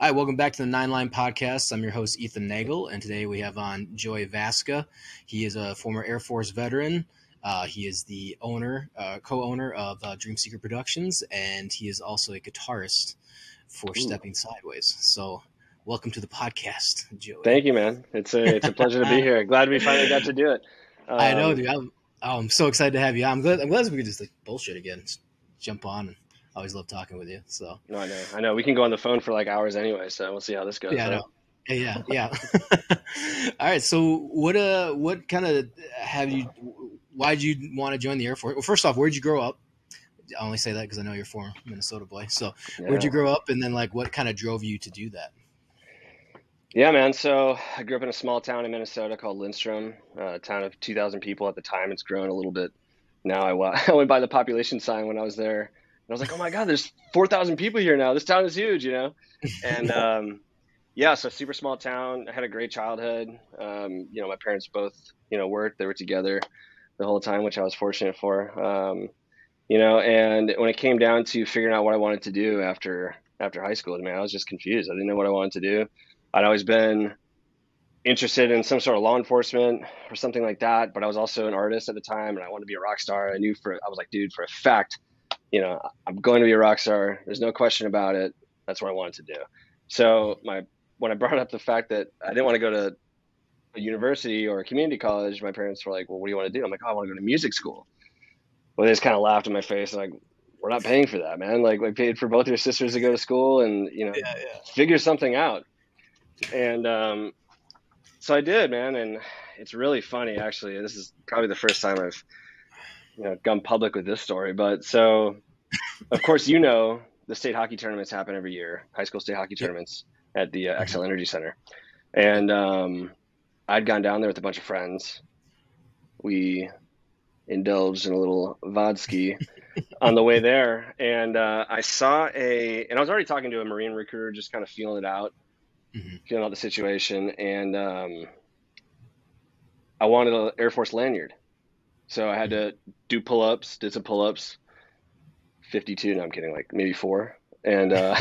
Hi, welcome back to the Nine Line Podcast. I'm your host, Ethan Nagel, and today we have on Joey Vasatka. He is a former Air Force veteran. He is the co-owner of Dreamseeker Productions, and he is also a guitarist for Stepping Sideways. So, welcome to the podcast, Joey. Thank you, man. It's a pleasure to be here. Glad we finally got to do it. I know, dude. I'm so excited to have you on. I'm glad we could just bullshit again. Just jump on. And I always love talking with you. So no, I know. We can go on the phone for like hours anyway, so we'll see how this goes. Yeah, right? I know. Yeah. All right. So what kind of why'd you want to join the Air Force? Well, first off, where'd you grow up? I only say that because I know you're a former Minnesota boy. So where'd you grow up? And then what kind of drove you to do that? Yeah, man. So I grew up in a small town in Minnesota called Lindstrom, a town of 2,000 people at the time. It's grown a little bit now. I went by the population sign when I was there. And I was like, oh my God, there's 4,000 people here now. This town is huge, And yeah, so super small town. I had a great childhood. My parents both, worked. They were together the whole time, which I was fortunate for. And when it came down to figuring out what I wanted to do after high school, I was just confused. I didn't know what I wanted to do. I'd always been interested in some sort of law enforcement or something like that, but I was also an artist at the time, and I wanted to be a rock star. I was like, dude, for a fact, I'm going to be a rock star. There's no question about it. That's what I wanted to do. So when I brought up the fact that I didn't want to go to a university or a community college, my parents were like, well, what do you want to do? I'm like, oh, I want to go to music school. Well, they just kind of laughed in my face and like, we're not paying for that, man. Like, we paid for both your sisters to go to school and, figure something out. And so I did, man. And it's really funny, actually. This is probably the first time I've, gone public with this story. But so, of course, the state hockey tournaments happen every year, high school state hockey tournaments at the XL Energy Center. And I'd gone down there with a bunch of friends. We indulged in a little vodski on the way there. And I saw and I was already talking to a Marine recruiter, just kind of feeling it out, feeling out the situation. And I wanted an Air Force lanyard. So I had to do pull-ups, did some pull-ups, 52, no, I'm kidding, like maybe 4. And I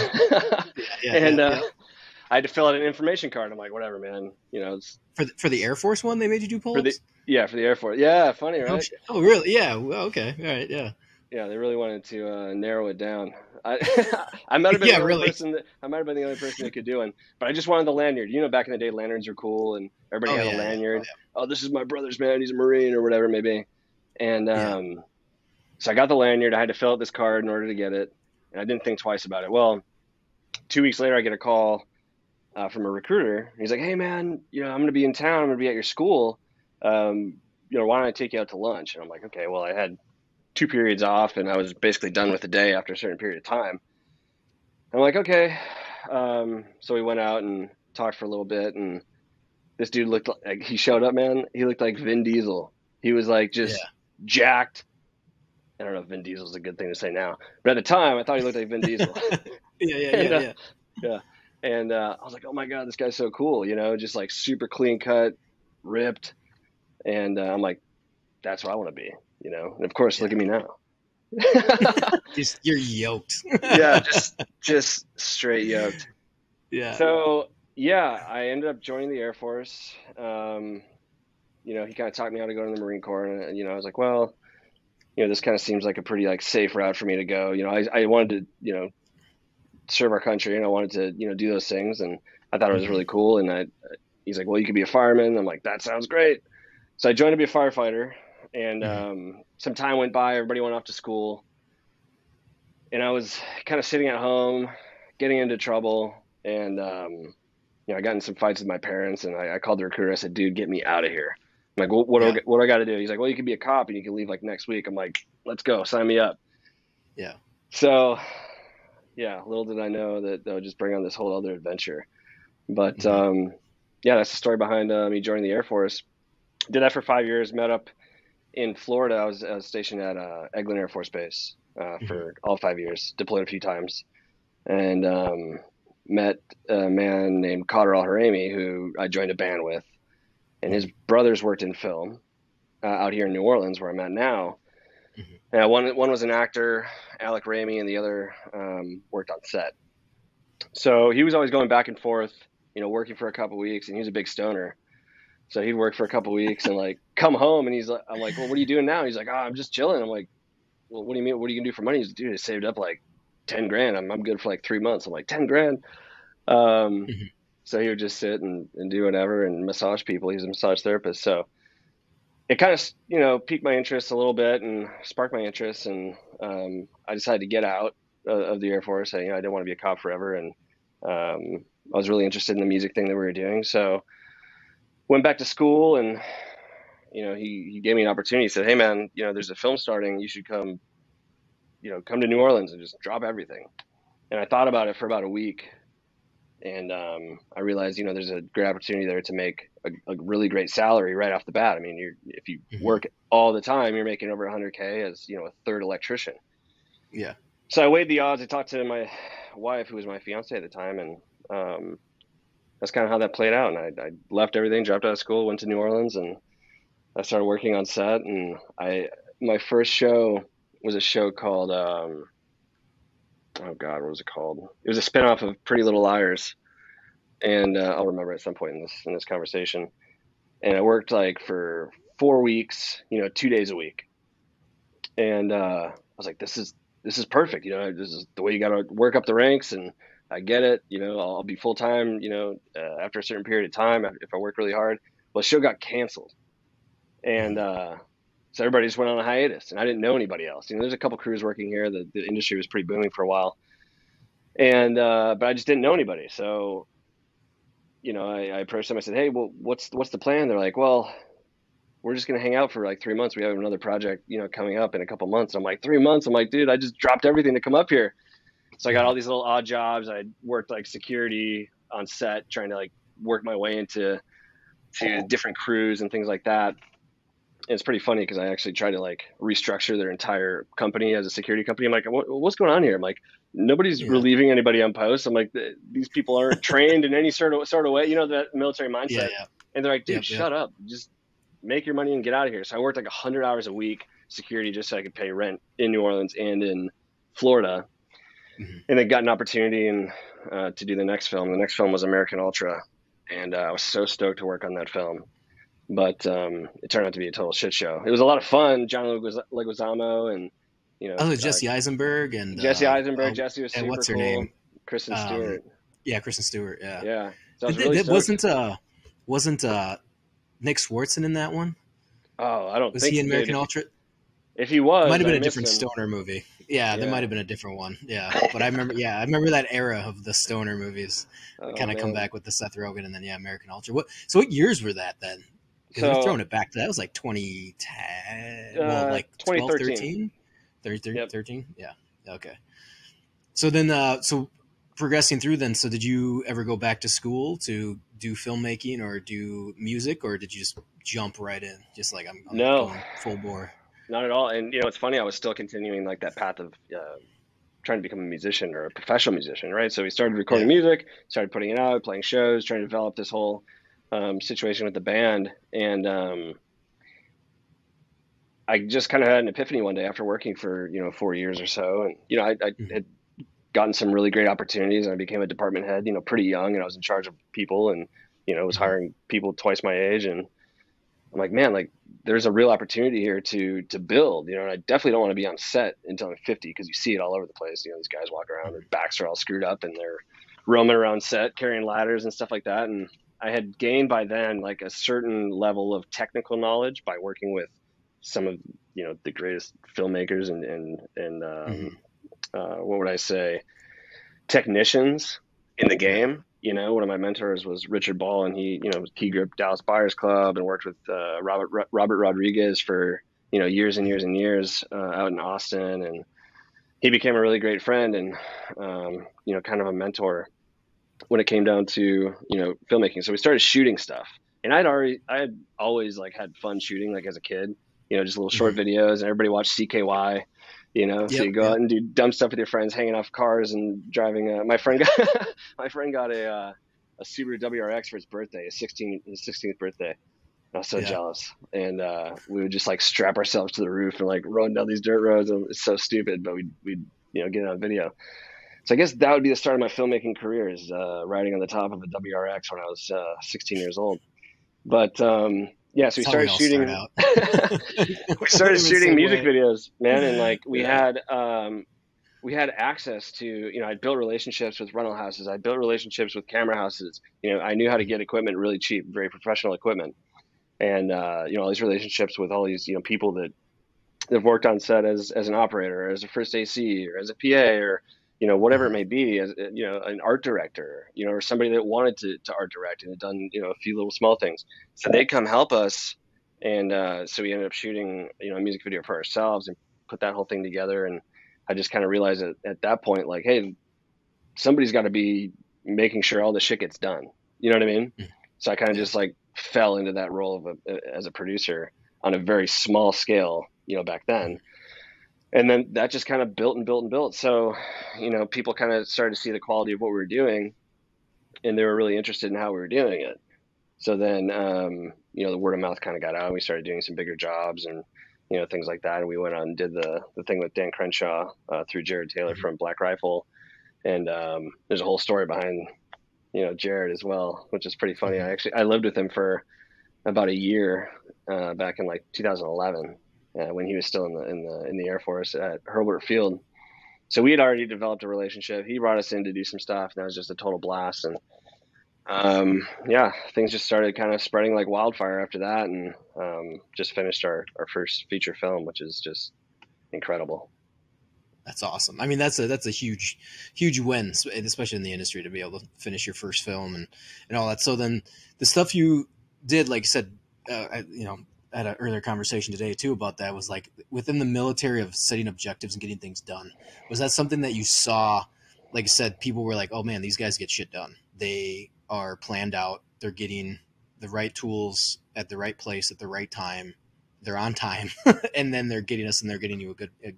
had to fill out an information card. I'm like, whatever, man. It's for the Air Force one, they made you do pull-ups? For the Air Force. Yeah, funny, right? Oh, really? Yeah. Well, okay. All right. Yeah. Yeah, they really wanted to narrow it down. I might have been the only person that could do it, but I just wanted the lanyard. Back in the day, lanyards are cool, and everybody had a lanyard. Oh, this is my brother's, man. He's a Marine or whatever it may be. And so I got the lanyard. I had to fill out this card in order to get it, and I didn't think twice about it. Well, 2 weeks later, I get a call from a recruiter. He's like, "Hey, man, I'm going to be in town. I'm going to be at your school. Why don't I take you out to lunch?" And I'm like, "Okay." Well, I had 2 periods off, and I was basically done with the day after a certain period of time. I'm like, okay. So we went out and talked for a little bit, and this dude looked like he showed up, man. He looked like Vin Diesel. He was like just jacked. I don't know if Vin Diesel is a good thing to say now, but at the time I thought he looked like Vin Diesel. Yeah. And I was like, oh my God, this guy's so cool. Just like super clean cut, ripped. And I'm like, that's what I want to be, and of course, look at me now. You're yoked. Yeah. Just straight yoked. Yeah. So I ended up joining the Air Force. He kind of taught me how to go to the Marine Corps, and I was like, well, this kind of seems like a pretty like safe route for me to go. I wanted to, serve our country, and I wanted to, do those things, and I thought it was really cool. And he's like, well, you could be a fireman. I'm like, that sounds great. So I joined to be a firefighter, and some time went by. Everybody went off to school, and I was kind of sitting at home, getting into trouble, and I got in some fights with my parents, and I called the recruiter. I said, dude, get me out of here. I'm like, what do I got to do? He's like, well, you could be a cop, and you can leave like next week. I'm like, let's go, sign me up. Yeah. So, little did I know that would just bring on this whole other adventure. But that's the story behind me joining the Air Force. Did that for 5 years. Met up in Florida. I was stationed at Eglin Air Force Base for all 5 years. Deployed a few times, and met a man named Qadir Al-Harami, who I joined a band with, and his brothers worked in film out here in New Orleans, where I'm at now. One was an actor, Alec Ramey, and the other worked on set. So he was always going back and forth, working for a couple weeks, and he was a big stoner. So he'd work for a couple weeks and like come home, and I'm like, well, what are you doing now? He's like, oh, I'm just chilling. I'm like, well, what do you mean? What are you gonna do for money? He's like, dude, I saved up like 10 grand. I'm good for like 3 months. I'm like, 10 grand. Um, Mhm. so he would just sit and do whatever and massage people. He's a massage therapist. So it kind of, piqued my interest a little bit and sparked my interest. And I decided to get out of the Air Force. I didn't want to be a cop forever. And I was really interested in the music thing that we were doing. So went back to school, and, he gave me an opportunity. He said, hey man, there's a film starting. You should come to New Orleans and just drop everything. And I thought about it for about a week. And I realized, there's a great opportunity there to make a really great salary right off the bat. I mean, if you Mhm. work all the time, you're making over 100K as, a third electrician. Yeah. So I weighed the odds. I talked to my wife, who was my fiance at the time, and that's kind of how that played out. And I left everything, dropped out of school, went to New Orleans, and I started working on set. And my first show was a show called oh God, what was it called? It was a spinoff of Pretty Little Liars, and I'll remember at some point in this conversation. And I worked like for 4 weeks, 2 days a week, and I was like, this is perfect. This is the way you got to work up the ranks, and I get it. I'll be full time. After a certain period of time if I work really hard. Well, the show got canceled, and Mhm. so everybody just went on a hiatus, and I didn't know anybody else. There's a couple crews working here. The industry was pretty booming for a while, and but I just didn't know anybody. So I approached them. I said, hey, well, what's the plan? They're like, well, we're just gonna hang out for like 3 months. We have another project, coming up in a couple months. I'm like, 3 months? I'm like, dude, I just dropped everything to come up here. So I got all Mhm. these little odd jobs. I worked like security on set, trying to like work my way into different crews and things like that. And it's pretty funny because I actually tried to like restructure their entire company as a security company. I'm like, what's going on here? I'm like, nobody's Yeah. relieving anybody on post. I'm like, these people aren't trained in any sort of way, that military Yeah. mindset. Yeah. And they're like, dude, Yep. Yep. shut up, just make your money and get out of here. So I worked like 100 hours a week security just so I could pay rent in New Orleans and in Florida, Mhm. and then got an opportunity to do the next film. The next film was American Ultra, and I was so stoked to work on that film. But it turned out to be a total shit show. It was a lot of fun. John Leguizamo and you know Oh, uh, Jesse Eisenberg and Jesse Eisenberg. Jesse was and super what's her cool. name? Kristen Um, Stewart. yeah, Kristen Stewart. Yeah. Yeah, so I was Did, really that stoked. wasn't Nick Swartzen in that one? Oh, I don't Was think he he in did. American Ultra? If he It might was, have I been a missed different him. stoner movie. Yeah, there might Yeah. have been a different one. Yeah, but I remember. Yeah, I remember that era of the stoner movies. Oh Kind of come man. back with the Seth Rogen and then American Ultra. What years were that then? Because they're So throwing it back to that was like 2010. Well, like 12, 2013. 13, 13, Yep. 13. Yeah. Okay. So then, so progressing through then, so did you ever go back to school to do filmmaking or do music, or did you just jump right in? Just like I'm No, going full bore. not at all. And it's funny. I was still continuing like that path of trying to become a musician or a professional musician, right? So we started recording Yeah. music, started putting it out, playing shows, trying to develop this whole situation with the band. And I just kind of had an epiphany one day after working for 4 years or so, and I Mhm. had gotten some really great opportunities, and I became a department head, pretty young, and I was in charge of people, and was Mhm. hiring people twice my age, and I'm like, man, like there's a real opportunity here to build, and I definitely don't want to be on set until I'm 50 because you see it all over the place. These guys walk around, their Mhm. backs are all screwed up, and they're roaming around set carrying ladders and stuff like that. And I had gained by then like a certain level of technical knowledge by working with some of the greatest filmmakers and Mhm. what would I say, technicians in the Yeah. game. One of my mentors was Richard Ball, and he, key grip Dallas Buyers Club, and worked with Robert Rodriguez for years and Mhm. years and years out in Austin, and he became a really great friend and kind of a mentor when it came down to filmmaking. So we started shooting stuff, and I had always like had fun shooting like as a kid, just little short Mhm. videos, and everybody watched CKY. So Yep. you go out Yep. and do dumb stuff with your friends, hanging off cars and driving. My friend Yeah. got my friend got a Subaru WRX for his birthday, his 16th birthday. I was so Yeah. jealous, and we would just like strap ourselves to the roof and like run down these dirt roads. And it's so stupid, but we'd get it on video. So I guess that would be the start of my filmmaking career, is riding on the top of a WRX when I was 16 years old. But yeah, so we That's how we started all start shooting. out. We started In the shooting same music way. videos, man, and like Yeah. we had access to, I built relationships with rental houses. I built relationships with camera houses. I knew how to get equipment really cheap, very professional equipment, and all these relationships with all these people that have worked on set as an operator, or as a first AC, or as a PA, or whatever it Mhm. may be, as an art director, or somebody that wanted to art direct and had done a few little small things. So they come help us, and so we ended up shooting a music video for ourselves and put that whole thing together. And I just kind of realized at that point, like, hey, somebody's got to be making sure all the shit gets done. You know what I mean? Mhm. So I kind of Yeah. just like fell into that role of as a producer on a very small scale, back then. Mhm. And then that just kind of built and built and built. So, people kind of started to see the quality of what we were doing, and they were really interested in how we were doing it. So then, the word of mouth kind of got out, and we started doing some bigger jobs and, things like that. And we went on and did the thing with Dan Crenshaw through Jared Taylor Mhm. from Black Rifle. And there's a whole story behind, Jared as well, which is pretty funny. Mhm. I lived with him for about a year back in like 2011 when he was still in the Air Force at Hurlburt Field. So we had already developed a relationship. He brought us in to do some stuff, and that was just a total blast. And yeah, things just started kind of spreading like wildfire after that, and just finished our first feature film, which is just incredible. That's awesome. I mean, that's a huge win, especially in the industry, to be able to finish your first film and all that. So then the stuff you did, like you said, I had an earlier conversation today too about that, was like within the military of setting objectives and getting things done. Was that something that you saw? Like I said, people were like, "Oh man, these guys get shit done. They are planned out. They're getting the right tools at the right place at the right time. They're on time, and then they're getting us and they're getting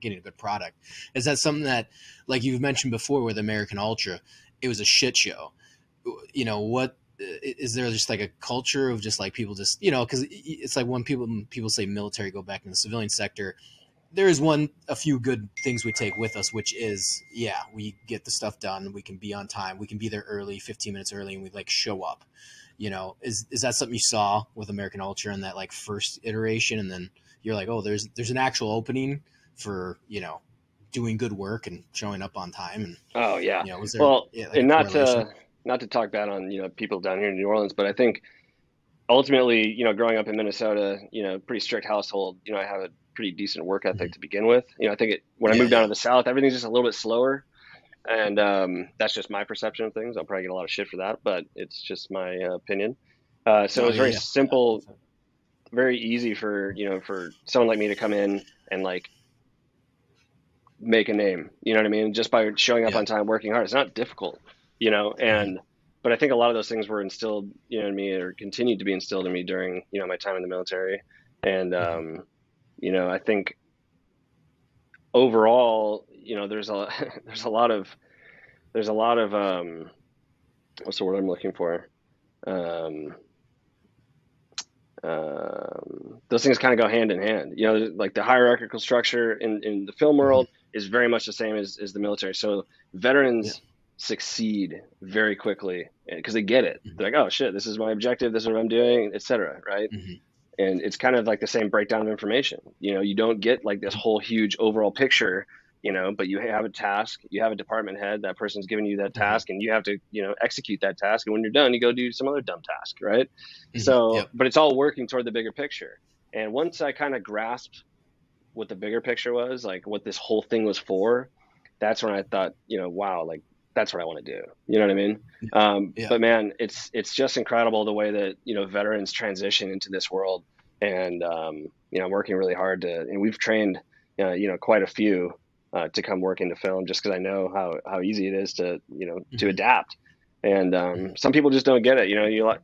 getting a good product." Is that something that, like you've mentioned before with American Ultra, it was a shit show? What is there, just like a culture of just like people just, because it's like when people say military, go back in the civilian sector, there is a few good things we take with us, which is, yeah, we get the stuff done, we can be on time, we can be there early, 15 minutes early, and we like show up. Is that something you saw with American Ultra in that like first iteration, and then you're like, oh, there's an actual opening for doing good work and showing up on time, and Oh yeah. was there, Well, yeah, like a and correlation? not to talk bad on people down here in New Orleans, but I think ultimately, growing up in Minnesota, pretty strict household, I have a pretty decent work ethic Mm-hmm. to begin with. I think when I Yeah, moved down yeah. to the South, everything's just a little bit slower. And that's just my perception of things. I'll probably get a lot of shit for that, but it's just my opinion. So it No, was very yeah, yeah. simple, very easy for someone like me to come in and like make a name. You know what I mean? Just by showing up Yeah. on time, working hard. It's not difficult, Mm-hmm. and but I think a lot of those things were instilled, in me, or continued to be instilled in me during, my time in the military. And Mm-hmm. I think overall, there's a there's a lot of there's a lot of what's the word I'm looking for? Um, those things kind of go hand in hand. Like the hierarchical structure in the film Mm-hmm. world is very much the same as the military. So Yeah. veterans succeed very quickly because they get it. Mm-hmm. They're like, oh shit, this is my objective, this is what I'm doing, etc. Right? Mm-hmm. And it's kind of like the same breakdown of information. You don't get like this whole huge overall picture, but you have a task, you have a department head, that person's giving you that Mm-hmm. task, and you have to, execute that task. And when you're done, you go do some other dumb task, right? Mm-hmm. So, Yep. but it's all working toward the bigger picture. And once I kind of grasped what the bigger picture was, like what this whole thing was for, that's when I thought, wow, like that's what I want to do. You know what I mean? Yeah. But man, it's just incredible the way that veterans transition into this world, and I'm working really hard and we've trained quite a few to come work into film, just because I know how easy it is to to Mm-hmm. adapt. And Mm-hmm. some people just don't get it.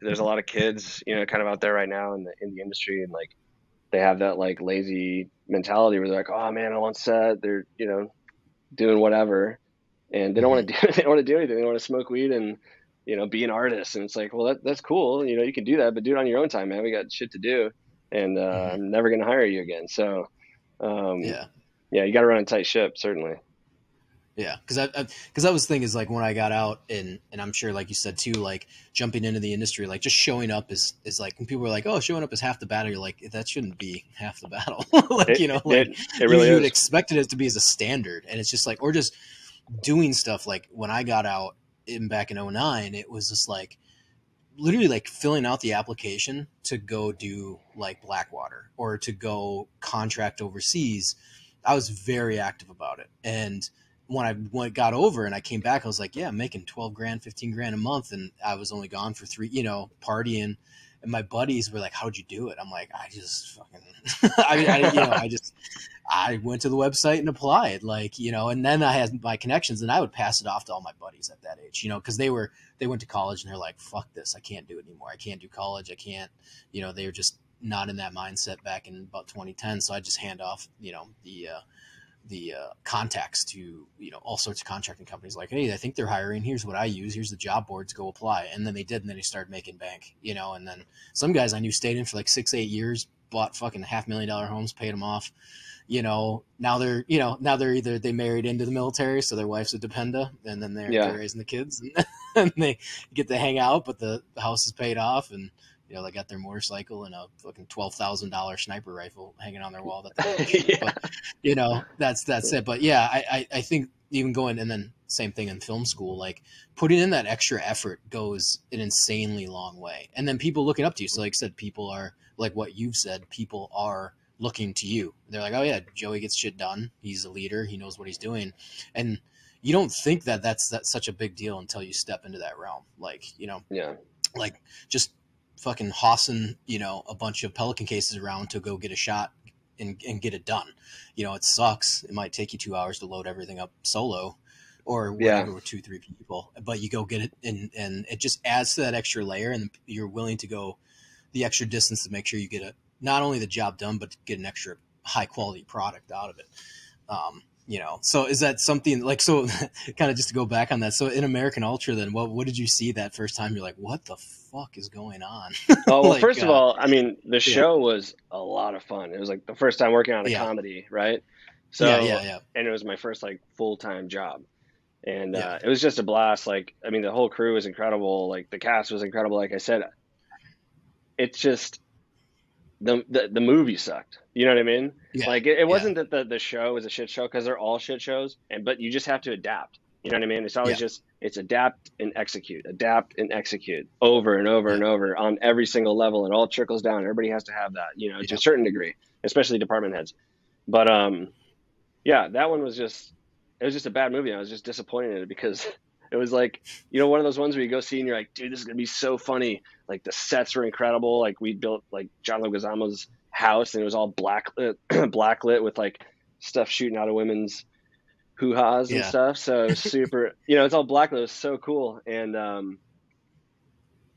There's a lot of kids kind of out there right now in the industry, and like they have that like lazy mentality where they're like, oh man, I'm on set. They're doing whatever, and they don't Mm-hmm. want to do they don't want to do anything. They want to smoke weed and be an artist. And it's like, well, that's cool. You can do that, but do it on your own time, man. We got shit to do, and Mm-hmm. I'm never gonna hire you again. So, Yeah. yeah, you got to run a tight ship, certainly. Yeah, because I was thinking is like when I got out and I'm sure like you said too, like jumping into the industry, like just showing up is like when people are like, oh, showing up is half the battle. You're like, that shouldn't be half the battle. Like It, you know, it, like it, it really you would is. expect it to be as a standard, and it's just like or just doing stuff like when I got out in back in '09, it was just like literally like filling out the application to go do like Blackwater or to go contract overseas. I was very active about it. And when I got over and I came back, I was like, yeah, I'm making 12 grand, 15 grand a month. And I was only gone for 3, partying. And my buddies were like, how'd you do it? I'm like, I just fucking, I went to the website and applied, like, and then I had my connections and I would pass it off to all my buddies at that age, because they went to college and they're like, fuck this. I can't do it anymore. I can't do college. I can't, they were just not in that mindset back in about 2010. So I just hand off, the contacts to, all sorts of contracting companies like, hey, I think they're hiring. Here's what I use. Here's the job boards. Go apply. And then they did. And then they started making bank, and then some guys I knew stayed in for like 6-8 years, bought fucking $500,000 homes, paid them off. Now they're either they married into the military, so their wife's a dependa, and then they're raising the kids, and they get to hang out, but the house is paid off, and they got their motorcycle and a fucking $12,000 sniper rifle hanging on their wall that they but that's it. But yeah, I think even going and then same thing in film school, like putting in that extra effort goes an insanely long way, and then people looking up to you. So like I said, people are like what you've said, people are looking to you. They're like, oh yeah, Joey gets shit done. He's a leader. He knows what he's doing. And you don't think that that's such a big deal until you step into that realm. Like, like just fucking hossing, a bunch of Pelican cases around to go get a shot and get it done. It sucks. It might take you 2 hours to load everything up solo or whatever with 2-3 people, but you go get it and it just adds to that extra layer, and you're willing to go the extra distance to make sure you get not only the job done, but to get an extra high quality product out of it. So is that something like, so kind of just to go back on that. So in American Ultra, then what did you see that first time? You're like, what the fuck is going on? Oh, well, first of all, I mean, the show was a lot of fun. It was like the first time working on a comedy, right? So, and it was my first like full-time job. And it was just a blast. Like, I mean, the whole crew was incredible. Like the cast was incredible. Like I said, it's just, the movie sucked. You know what I mean? Yeah, like it wasn't that the show was a shit show, because they're all shit shows, but you just have to adapt. You know what I mean? It's always it's adapt and execute over and over and over on every single level, and all trickles down. Everybody has to have that, to a certain degree, especially department heads. But that one was just a bad movie. I was just disappointed in it because it was like, one of those ones where you go see and you're like, dude, this is going to be so funny. Like the sets were incredible. Like we built like John Leguizamo's house, and it was all blacklit with like stuff shooting out of women's hoo-has and stuff. So it was super, it's all blacklit. It was so cool. And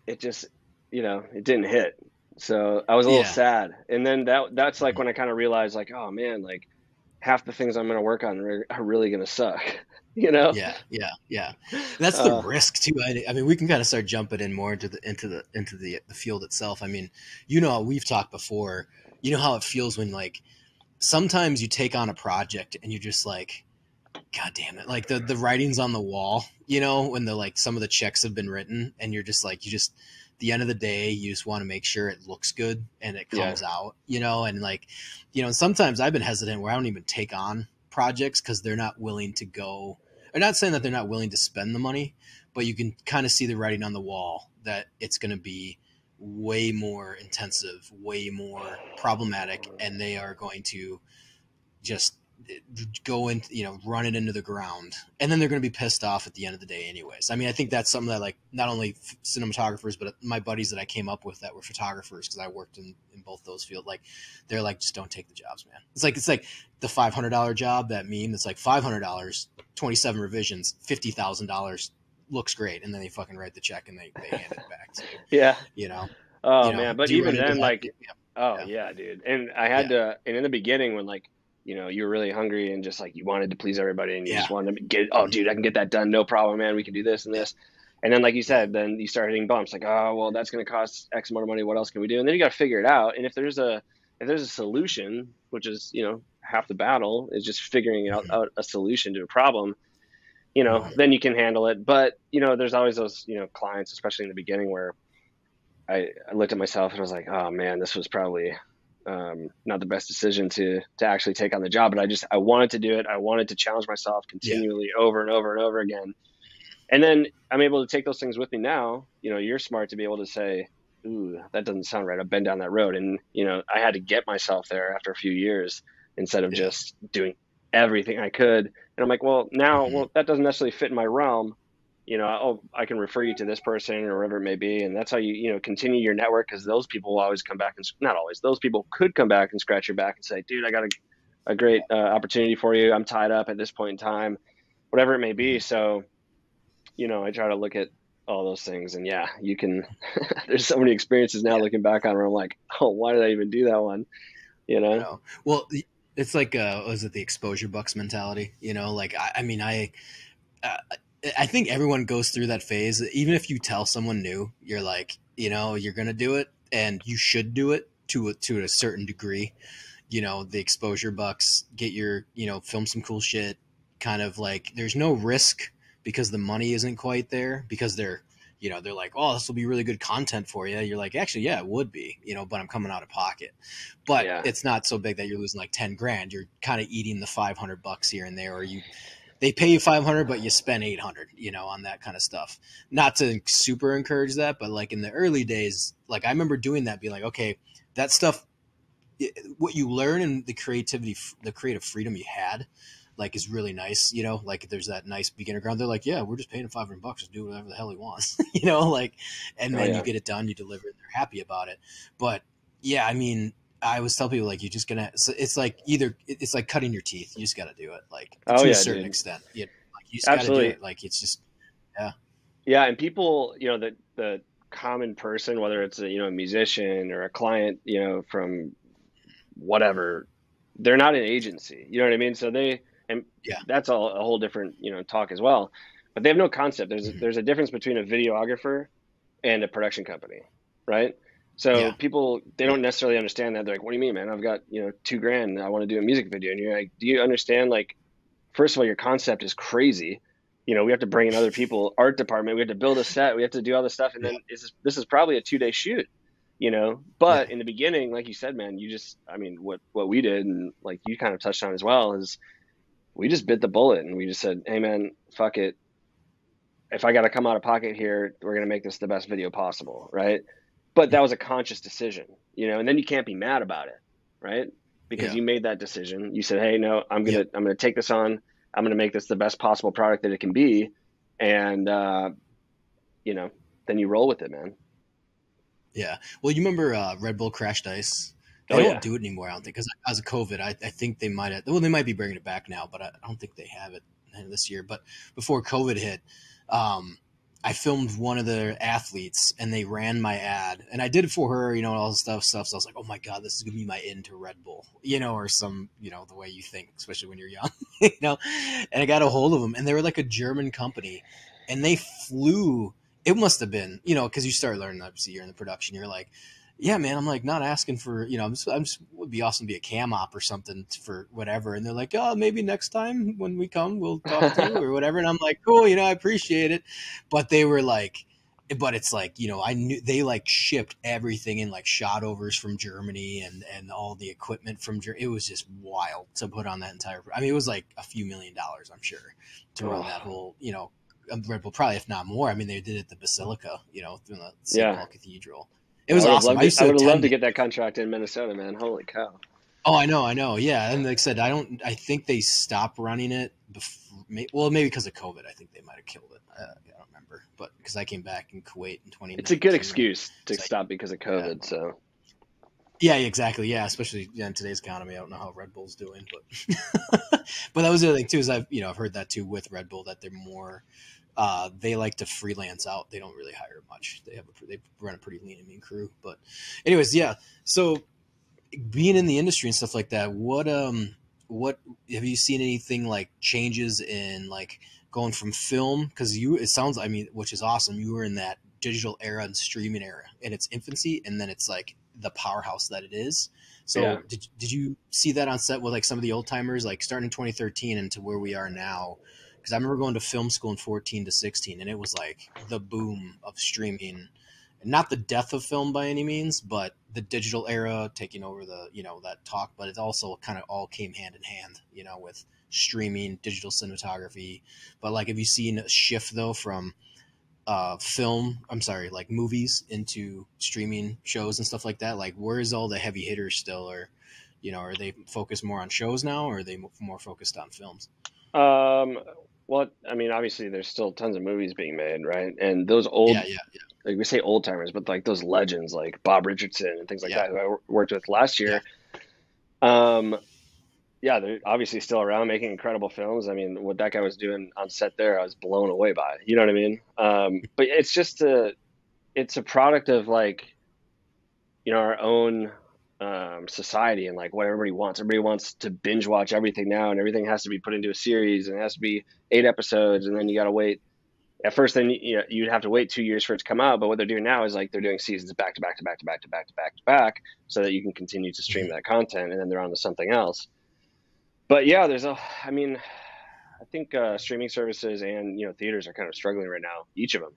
it just, it didn't hit. So I was a little sad. And then that's like when I kind of realized like, oh man, like half the things I'm going to work on are really going to suck. Yeah. That's the risk too. I mean, we can kind of start jumping in more into the field itself. I mean, how we've talked before. How it feels when like sometimes you take on a project and you're just like, God damn it! Like the writing's on the wall. When some of the checks have been written, and you're just like the end of the day, you just want to make sure it looks good and it comes out. And like, sometimes I've been hesitant where I don't even take on projects because they're not willing to go. I'm not saying that they're not willing to spend the money, but you can kind of see the writing on the wall that it's going to be way more intensive, way more problematic, and they are going to just go into, run it into the ground, and then they're going to be pissed off at the end of the day anyways. I mean, I think that's something that like not only cinematographers, but my buddies that I came up with that were photographers, because I worked in both those fields, like they're like, just don't take the jobs, man. It's like the $500 job, that meme. It's like $500, 27 revisions, $50,000 looks great, and then they fucking write the check and they hand it back to you. Man, but even then, like, dude. And I had to, and in the beginning when like, you were really hungry and just like you wanted to please everybody, and you just wanted to get, oh dude, I can get that done, no problem, man, we can do this and this. And then like you said, then you start hitting bumps like, oh well, that's going to cost X amount of money, what else can we do? And then you got to figure it out. And if there's a solution, which is half the battle, is just figuring out a solution to a problem, then you can handle it. But, there's always those, clients, especially in the beginning, where I looked at myself and I was like, oh man, this was probably not the best decision to actually take on the job. But I wanted to do it. I wanted to challenge myself Yeah. continually over and over and over again. And then I'm able to take those things with me now. You're smart to be able to say, ooh, that doesn't sound right. I've been down that road. And, I had to get myself there after a few years instead of Yeah. just doing everything I could. And I'm like, well, now, Mm-hmm. that doesn't necessarily fit in my realm. I can refer you to this person or whatever it may be. And that's how you continue your network, because those people will always come back and not always, those people could come back and scratch your back and say, dude, I got a great opportunity for you. I'm tied up at this point in time, whatever it may be. Mm-hmm. So, I try to look at all those things, and yeah, you can, there's so many experiences now Yeah. looking back on where I'm like, oh, why did I even do that one? I know. Well, it's like, was it the exposure bucks mentality? Like, I mean, uh, I think everyone goes through that phase. Even if you tell someone new, you're like, you're going to do it and you should do it to a certain degree. The exposure bucks, get your, film some cool shit, kind of like there's no risk because the money isn't quite there, because they're like, oh, this will be really good content for you. You're like, actually, yeah, it would be, but I'm coming out of pocket. But Yeah. it's not so big that you're losing like 10 grand. You're kind of eating the $500 here and there, or they pay you 500, but you spend 800, on that kind of stuff. Not to super encourage that, but like in the early days, like I remember doing that, being like, okay, that stuff, what you learn and the creative freedom you had, like, is really nice. Like there's that nice beginner ground. They're like, yeah, we're just paying him $500 to do whatever the hell he wants, like, and Oh then yeah. you get it done, you deliver it, they're happy about it. But yeah, I mean, I always tell people, like, you're just gonna, it's like it's like cutting your teeth. You just got to do it, like, Oh to a yeah, certain dude. extent. Like, you just got to do Absolutely. it. Like, it's just, yeah, Yeah. And people, the common person, whether it's a musician or a client, from whatever, they're not an agency, you know what I mean? So and yeah, that's all a whole different, talk as well, but they have no concept. mm-hmm. There's a difference between a videographer and a production company, right? So Yeah, people, they yeah, don't necessarily understand that. They're like, what do you mean, man? I've got, $2,000 and I want to do a music video. And you're like, do you understand? Like, first of all, your concept is crazy. We have to bring in other people, art department. We have to build a set. We have to do all this stuff. And yeah, then this is probably a 2-day shoot, yeah, but in the beginning, like you said, man, I mean, what we did, and like you kind of touched on as well, is we just bit the bullet and we just said, hey man, fuck it. If I got to come out of pocket here, we're going to make this the best video possible. Right. But that was a conscious decision, and then you can't be mad about it. Right. Because yeah, you made that decision. You said, hey, no, yeah. I'm going to take this on. I'm going to make this the best possible product that it can be. And, you know, then you roll with it, man. Yeah. Well, you remember Red Bull Crashed Ice? They Oh don't yeah. do it anymore, I don't think, because of COVID. I think they might have. Well, they might be bringing it back now, but I don't think they have it this year. But before COVID hit, I filmed one of the athletes, and they ran my ad, and I did it for her, all the stuff. So I was like, oh my god, this is gonna be my in to Red Bull, or some, the way you think, especially when you're young, And I got a hold of them, and they were like a German company, and they flew. It must have been, because you start learning, obviously, you're in the production. You're like, yeah, man, I'm like not asking for, I'm just would be awesome to be a cam op or something for whatever. And they're like, oh, maybe next time when we come, we'll talk to you or whatever. And I'm like, cool, I appreciate it. But they were like, but it's like, I knew they like shipped everything in like shot overs from Germany and all the equipment from Germany. It was just wild to put on that entire, I mean, it was like a few $1,000,000, I'm sure, to run Oh, that whole, Red Bull, probably, if not more. I mean, they did it at the Basilica, through the St. yeah. Paul Cathedral. It was awesome. I used I to would have loved attend to it. get that contract in Minnesota, man. Holy cow. Oh, I know. Yeah. And like I said, I think they stopped running it before, well, maybe because of COVID. I think they might have killed it. I don't remember. But because I came back in Kuwait in It's a good 2019. excuse to So, stop because of yeah. COVID. So Yeah, exactly. Yeah, especially in today's economy. I don't know how Red Bull's doing, but but that was the other thing too. Is I've heard that too with Red Bull, that they're more they like to freelance out. They don't really hire much. They run a pretty lean and mean crew. But anyways, yeah. So being in the industry and stuff like that, what have you seen anything like changes in like going from film? Because it sounds, I mean, which is awesome. You were in that digital era and streaming era in its infancy, and then it's like the powerhouse that it is. yeah. So did you see that on set with like some of the old timers, like starting in 2013 and to where we are now? because I remember going to film school in 14 to 16, and it was like the boom of streaming. Not the death of film by any means, but the digital era taking over the, that talk. But it also kind of all came hand in hand, with streaming, digital cinematography. But like, have you seen a shift though from like movies into streaming shows and stuff like that? Like, where is all the heavy hitters still, or are they focused more on shows now, or are they more focused on films? Um, well, I mean, obviously, there's still tons of movies being made, right? And those old, Yeah, yeah, like we say old timers, but like those legends, like Bob Richardson and things like yeah, that, who I worked with last yeah, year. Um, yeah, they're obviously still around making incredible films. I mean, what that guy was doing on set there, I was blown away by. You know what I mean? But it's a product of like, our own society and like what everybody wants. Everybody wants to binge watch everything now, and everything has to be put into a series, and it has to be 8 episodes, and then you got to wait. At first, then you'd have to wait 2 years for it to come out. But what they're doing now is like they're doing seasons back to back to back to back to back to back to back, so that you can continue to stream Mhm. that content, and then they're on to something else. But yeah, I mean, I think streaming services and theaters are kind of struggling right now, each of them,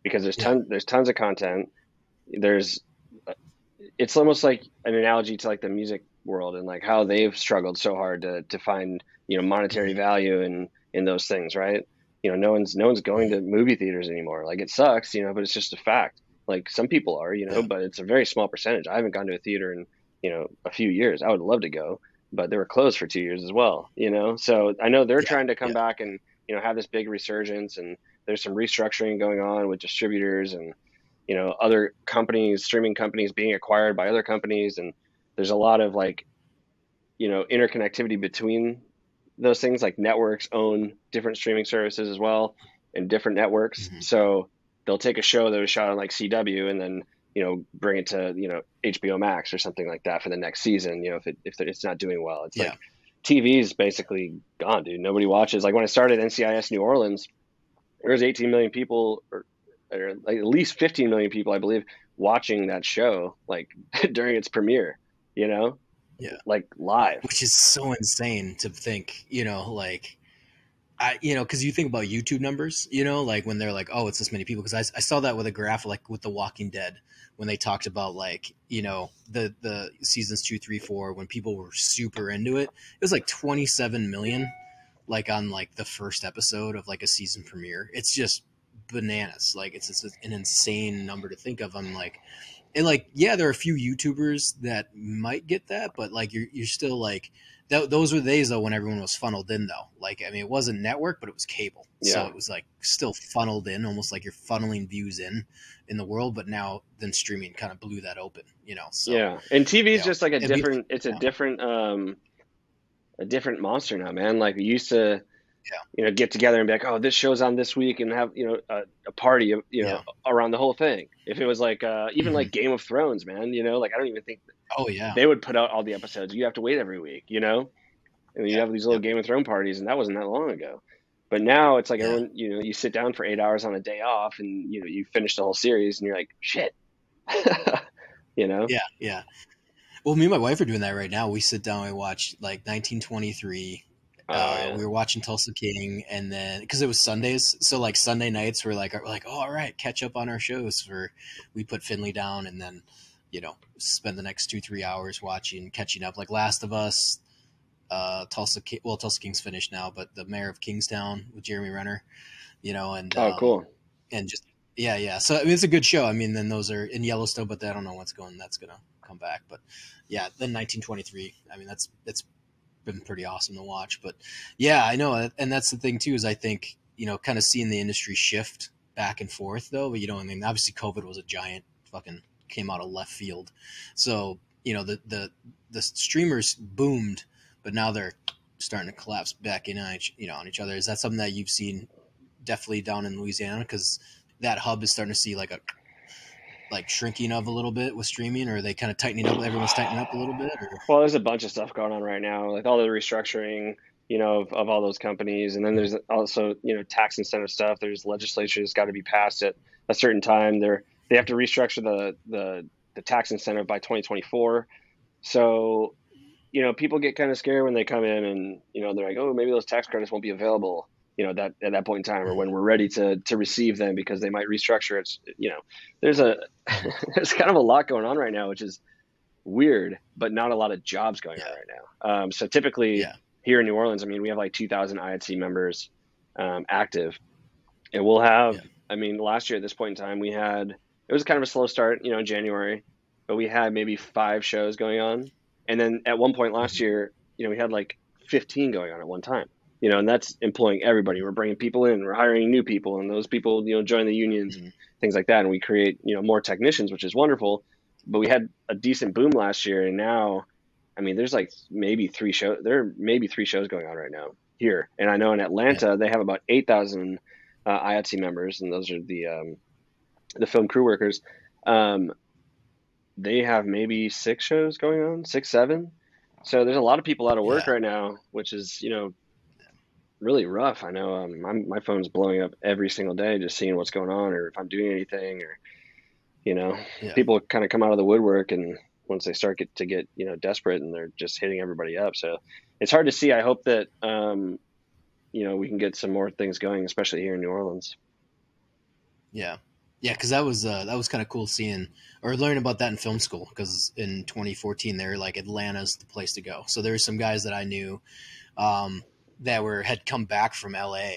because Yeah. there's tons of content. There's It's almost like an analogy to like the music world and like how they've struggled so hard to find monetary Mhm. value in those things, right? No one's going Mhm. to movie theaters anymore. Like it sucks, but it's just a fact. Like some people are, Yeah. but it's a very small percentage. I haven't gone to a theater in a few years. I would love to go, but they were closed for 2 years as well. So I know they're Yeah. trying to come Yeah. back and have this big resurgence, and there's some restructuring going on with distributors and other companies, streaming companies being acquired by other companies. And there's a lot of like, interconnectivity between those things. Like networks own different streaming services as well and different networks. Mhm. So they'll take a show that was shot on like CW and then, bring it to, HBO Max or something like that for the next season. If it's not doing well, it's Yeah. like TV is basically gone, dude. Nobody watches. Like when I started NCIS New Orleans, there was 18 million people, or like at least 15 million people, I believe, watching that show like during its premiere, Yeah. like live. Which is so insane to think, like because you think about YouTube numbers, like when they're like, oh, it's this many people. Because I saw that with a graph, like with The Walking Dead, when they talked about like, the seasons 2, 3, 4, when people were super into it, it was like 27 million, like on like the first episode of like a season premiere. It's just bananas. Like it's an insane number to think of. I'm like, and like, yeah, there are a few YouTubers that might get that, but like you're still like those were the days though when everyone was funneled in though. Like I mean, it wasn't network, but it was cable, so Yeah. it was like still funneled in, almost like you're funneling views in the world. But now then streaming kind of blew that open, So Yeah. And TV is just like and we, it's yeah, a different monster now, man. Like we used to, yeah, get together and be like, oh, this show's on this week, and have, a party, yeah, around the whole thing. If it was like, even hmm, like Game of Thrones, man, like I don't even think oh yeah, they would put out all the episodes. You have to wait every week, and you yeah, have these little yep, Game of Thrones parties, and that wasn't that long ago. But now it's like yeah, everyone, you sit down for 8 hours on a day off, and you finish the whole series, and you're like, shit, you know? yeah, yeah. Well, me and my wife are doing that right now. We sit down and watch like 1923. Oh We yeah, were watching Tulsa King, and then because it was Sundays, so like Sunday nights we're like, oh, all right, catch up on our shows. We put Finley down, and then spend the next 2-3 hours watching, catching up. Like Last of Us, Tulsa King. Well, Tulsa King's finished now, but the Mayor of Kingstown with Jeremy Renner, and oh cool. just yeah, yeah. So I mean, it's a good show. I mean, then those are in Yellowstone, but I don't know that's gonna come back. But yeah, then 1923. I mean, that's been pretty awesome to watch. But yeah, I know, and that's the thing too is I think kind of seeing the industry shift back and forth though. But I mean, obviously COVID was a giant fucking came out of left field, so the streamers boomed, but now they're starting to collapse back in on each other. Is that something that you've seen definitely down in Louisiana? Because that hub is starting to see like a shrinking of a little bit with streaming, or are they kind of tightening up? Everyone's tightening up a little bit, or Well, there's a bunch of stuff going on right now, like all the restructuring, of all those companies, and then there's also, tax incentive stuff. There's legislation that's got to be passed at a certain time. They have to restructure the tax incentive by 2024. So, people get kind of scared when they come in and, they're like, oh, maybe those tax credits won't be available. that at that point in time, or when we're ready to receive them because they might restructure. It's, there's a, there's kind of a lot going on right now, which is weird, but not a lot of jobs going on right now. So typically here in New Orleans, I mean, we have like 2,000 IATSE members active, and we'll have, I mean, last year at this point in time, it was kind of a slow start, in January, but we had maybe 5 shows going on. And then at one point last year, we had like 15 going on at one time, and that's employing everybody. We're bringing people in, we're hiring new people, and those people, join the unions and things like that. And we create, more technicians, which is wonderful. But we had a decent boom last year. And now, I mean, there's like maybe 3 shows going on right now here. And I know in Atlanta, they have about 8,000 IATSE members, and those are the film crew workers. They have maybe 6 shows going on, 6, 7. So there's a lot of people out of work right now, which is, really rough. I know my phone's blowing up every single day just seeing what's going on, or if I'm doing anything, or, people kind of come out of the woodwork, and once they start to get, desperate, and they're just hitting everybody up. So it's hard to see. I hope that, we can get some more things going, especially here in New Orleans. Yeah. Yeah, because that was kind of cool seeing or learning about that in film school, because in 2014 they were like, Atlanta's the place to go. So there were some guys that I knew that had come back from LA,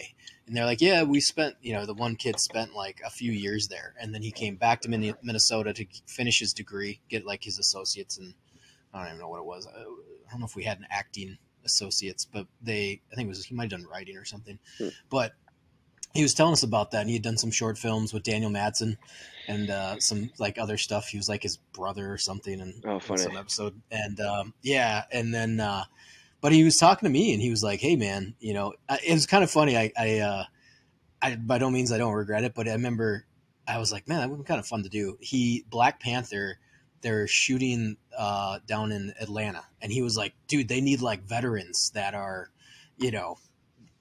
and they're like, yeah, we spent, the one kid spent like a few years there, and then he came back to Minnesota to finish his degree, get like his associates, and I don't even know what it was. I don't know if we had an acting associates, but I think he might have done writing or something, but he was telling us about that, and he had done some short films with Daniel Madsen and some like other stuff. He was like his brother or something in some episode. And and then but he was talking to me, and he was like, hey man, it was kind of funny. I by no means I don't regret it, but I remember I was like, man, that would be kind of fun to do. Black Panther, they're shooting down in Atlanta, and he was like, dude, they need like veterans that are,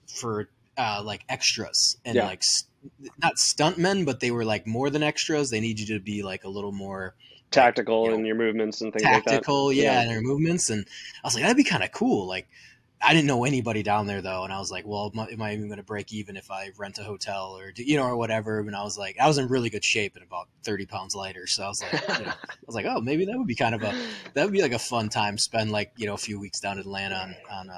for like extras, and like not stuntmen, but they were like more than extras. They need you to be like a little more tactical in your movements and things like that. Tactical, yeah, in your movements. And I was like, that'd be kind of cool. Like, I didn't know anybody down there though, and I was like, well, am I even going to break even if I rent a hotel or or whatever? And I was like, I was in really good shape and about 30 pounds lighter, so I was like, oh, maybe that would be like a fun time spend like a few weeks down in Atlanta on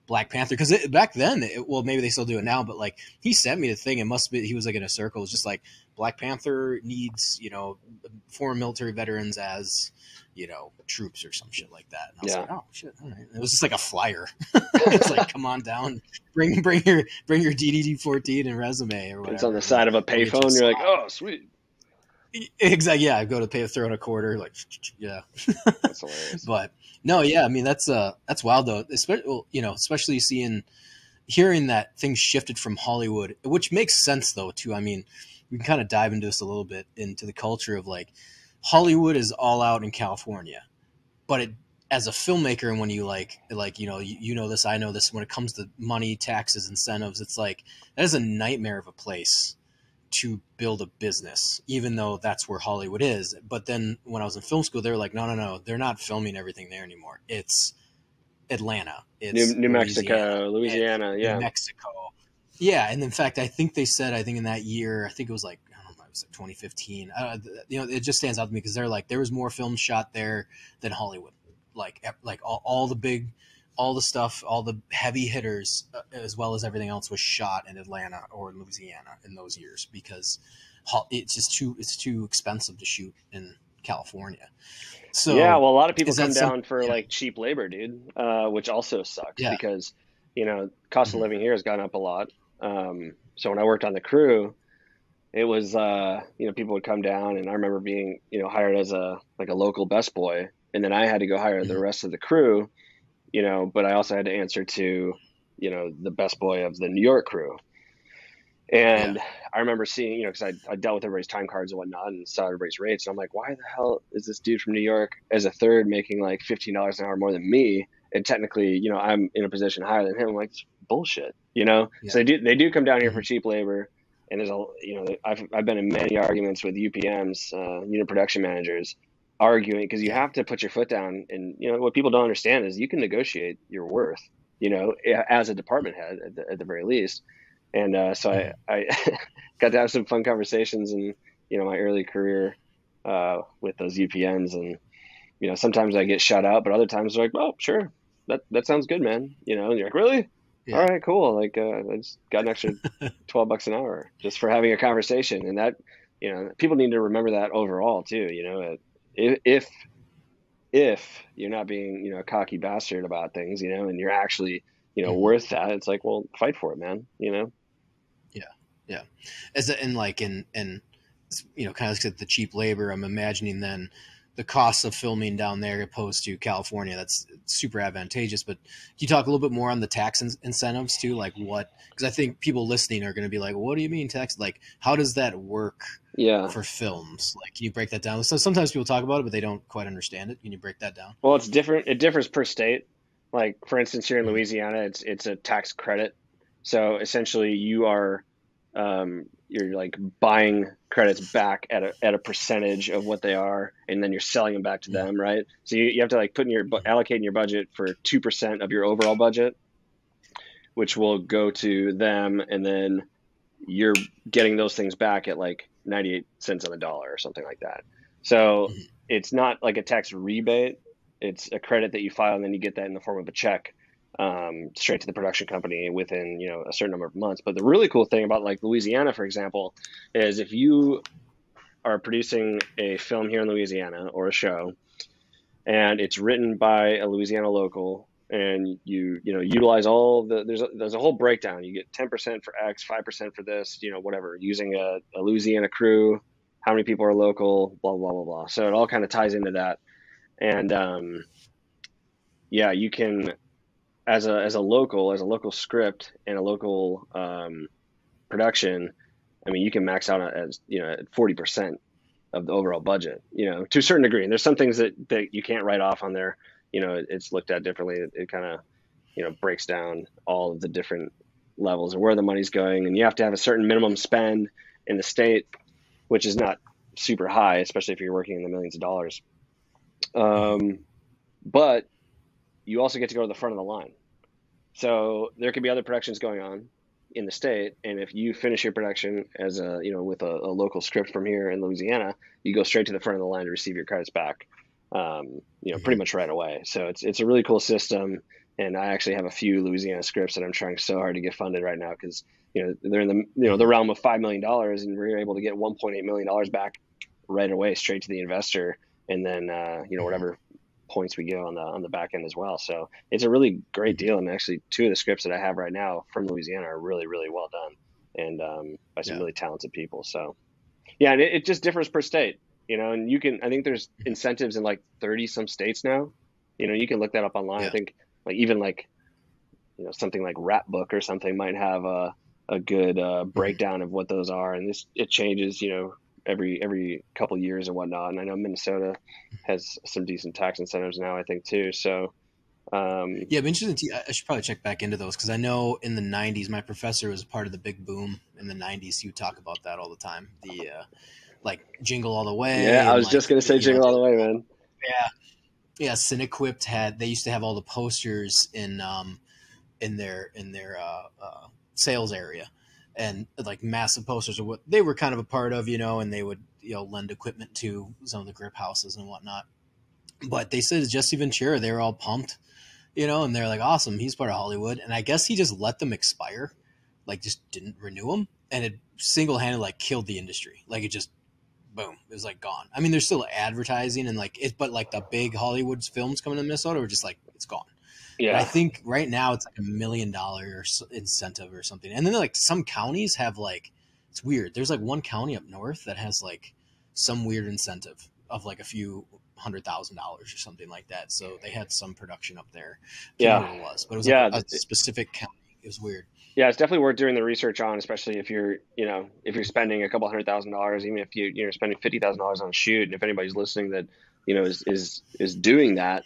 Black Panther, because back then, maybe they still do it now, but like he sent me the thing. It must be he was like in a circle. It's just like Black Panther needs former military veterans as troops or some shit like that. And I was like, oh shit, all right. It was just like a flyer. It's like, come on down, bring your DDD-14 and resume or whatever. It's on the side of a payphone. You're like, oh sweet. Exactly. Yeah, I go to throw in a quarter. Like, yeah. That's hilarious. But no, yeah. I mean, that's wild though. Especially hearing that things shifted from Hollywood, which makes sense though too. I mean, we can kind of dive into this a little bit, into the culture of like Hollywood is all out in California, but as a filmmaker, and when you this, I know this, when it comes to money, taxes, incentives, it's like that is a nightmare of a place to build a business, even though that's where Hollywood is. But then when I was in film school, they were like, no, they're not filming everything there anymore. It's Atlanta. It's New Mexico, Louisiana. Yeah. New Mexico. Yeah. And in fact, I think in that year, I think it was like, I don't know, it was like 2015. It just stands out to me because they're like, there was more film shot there than Hollywood. Like all the stuff, all the heavy hitters, as well as everything else, was shot in Atlanta or Louisiana in those years, because it's too expensive to shoot in California. So yeah, well, a lot of people come down for like cheap labor, dude, which also sucks because cost of living here has gone up a lot. So when I worked on the crew, it was people would come down, and I remember being hired as a local best boy, and then I had to go hire the rest of the crew. But I also had to answer to, the best boy of the New York crew. And I remember seeing, because I dealt with everybody's time cards and whatnot and saw everybody's rates. And I'm like, why the hell is this dude from New York as a third making like $15 an hour more than me? And technically, I'm in a position higher than him. I'm like, it's bullshit, So they do come down here for cheap labor. And there's I've been in many arguments with UPMs, unit production managers, arguing, because you have to put your foot down. And what people don't understand is you can negotiate your worth, as a department head at the very least. And so I got to have some fun conversations in, my early career with those UPNs. And, sometimes I get shut out, but other times they're like, "Oh, sure. That sounds good, man." And you're like, "Really? All Yeah. right, cool." Like, I just got an extra $12 an hour just for having a conversation. And that, people need to remember that overall too. If you're not being, a cocky bastard about things, and you're actually, Hmm. worth that, it's like, well, fight for it, man. Yeah. Yeah. And kind of like the cheap labor, I'm imagining then the costs of filming down there opposed to California. That's super advantageous. But can you talk a little bit more on the tax incentives too? Like what, because I think people listening are going to be like, what do you mean tax? Like, how does that work Yeah. for films? Like, can you break that down? So sometimes people talk about it, but they don't quite understand it. Can you break that down? Well, it's different. It differs per state. Like, for instance, here in Mm-hmm. Louisiana, it's a tax credit. So essentially, you're like buying credits back at a percentage of what they are, and then you're selling them back to them, right? So you have to like put in allocate in your budget for 2% of your overall budget, which will go to them, and then you're getting those things back at like 98 cents on the dollar or something like that. So Mm-hmm. it's not like a tax rebate. It's a credit that you file, and then you get that in the form of a check straight to the production company within, a certain number of months. But the really cool thing about like Louisiana, for example, is if you are producing a film here in Louisiana or a show, and it's written by a Louisiana local, and you utilize all there's a whole breakdown. You get 10% for X, 5% for this, whatever, using a Louisiana crew, how many people are local, blah blah blah blah. So it all kind of ties into that. And yeah, you can, as a local script and a local production, I mean, you can max out as at 40% of the overall budget, to a certain degree. And there's some things that you can't write off on there. It's looked at differently. It kind of, breaks down all of the different levels and where the money's going. And you have to have a certain minimum spend in the state, which is not super high, especially if you're working in the millions of dollars. Mm-hmm. Um, but you also get to go to the front of the line. So there could be other productions going on in the state, and if you finish your production as with a local script from here in Louisiana, you go straight to the front of the line to receive your credits back, pretty Mm-hmm. much right away. So it's a really cool system, and I actually have a few Louisiana scripts that I'm trying so hard to get funded right now because they're in the Mm-hmm. realm of $5 million, and we're able to get $1.8 million back right away straight to the investor, and then Mm-hmm. whatever points we get on the back end as well. So it's a really great Mm-hmm. deal. And actually, two of the scripts that I have right now from Louisiana are really, really well done, and by some Yeah. really talented people. So yeah, and it just differs per state, and I think there's Mm-hmm. incentives in like 30 some states now. You can look that up online. I Yeah. think like even like, something like Rap Book or something might have a good Mm-hmm. breakdown of what those are. And it changes, every couple years and whatnot. And I know Minnesota has some decent tax incentives now, I think too. So Yeah, I'm interested. I should probably check back into those because I know in the '90s, my professor was part of the big boom in the '90s. He would talk about that all the time. The like Jingle All the yeah, Way I and was just like gonna say Jingle All the Way, man. yeah, yeah. Cinequipt had, they used to have all the posters in their sales area, and like massive posters of what they were kind of a part of, and they would lend equipment to some of the grip houses and whatnot. But they said Jesse Ventura, they were all pumped, and they're like, awesome, he's part of Hollywood. And I guess he just let them expire, like just didn't renew them, and it single handed like killed the industry. Like it just boom, it was like gone. I mean, there's still advertising and like it, but like the big Hollywood films coming to Minnesota were just like it's gone. And I Yeah, think right now it's like $1 million incentive or something. And then like some counties have like, it's weird. There's like one county up north that has like some weird incentive of like a few $100,000 or something like that. So they had some production up there. I can't yeah, remember what it was, but it was like yeah. a specific county. It was weird. Yeah, it's definitely worth doing the research on, especially if you're spending a couple $100,000, even if you're spending $50,000 on a shoot. And if anybody's listening that is doing that,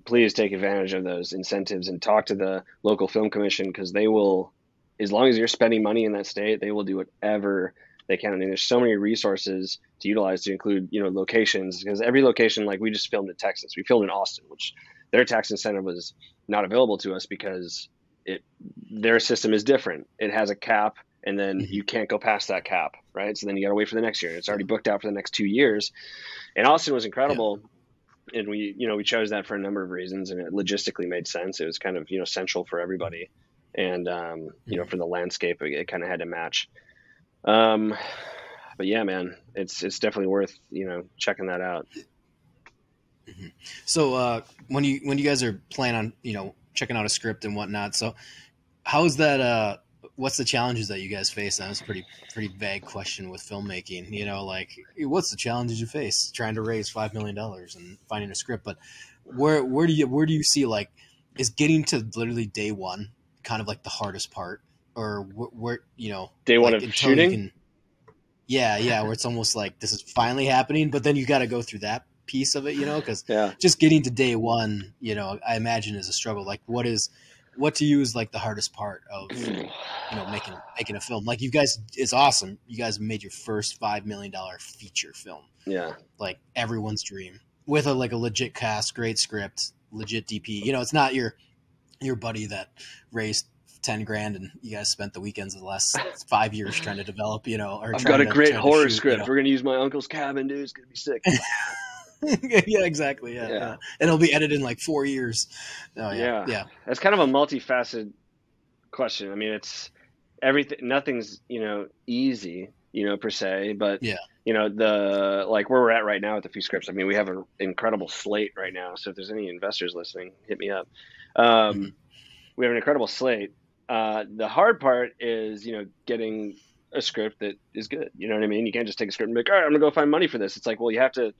please take advantage of those incentives and talk to the local film commission, because they will, as long as you're spending money in that state, they will do whatever they can. I mean, there's so many resources to utilize, to include locations, because every location, like we just filmed in Texas, we filmed in Austin, which their tax incentive was not available to us because their system is different. It has a cap, and then you can't go past that cap, right? So then you got to wait for the next year. It's already booked out for the next 2 years. And Austin was incredible. And we chose that for a number of reasons, and it logistically made sense. It was kind of, central for everybody. And, for the landscape, it kind of had to match. But yeah, man, it's definitely worth, checking that out. So, when you guys are planning on, checking out a script and whatnot, so how's that, what's the challenges that you guys face? That was a pretty vague question with filmmaking, like what's the challenges you face trying to raise $5 million and finding a script? But where do you see, like, is getting to literally day one kind of like the hardest part, or where, day one like, of shooting? Where it's almost like this is finally happening, but then you got to go through that piece of it, because just getting to day one, I imagine is a struggle. Like what to you is like the hardest part of, making a film? Like you guys, it's awesome. You guys made your first $5 million feature film. Yeah. Like everyone's dream with a legit cast, great script, legit DP. It's not your buddy that raised 10 grand and you guys spent the weekends of the last 5 years trying to develop, or I've got a great horror shoot, script. We're going to use my uncle's cabin, dude. It's going to be sick. Yeah, exactly. Yeah. And it'll be edited in like 4 years. Oh, yeah. That's kind of a multifaceted question. I mean, it's everything. Nothing's, easy, per se, but the, like where we're at right now with the few scripts. I mean, we have an incredible slate right now. So if there's any investors listening, hit me up. We have an incredible slate. The hard part is, getting a script that is good. You know what I mean? You can't just take a script and be like, all right, I'm gonna go find money for this. It's like, well, you have to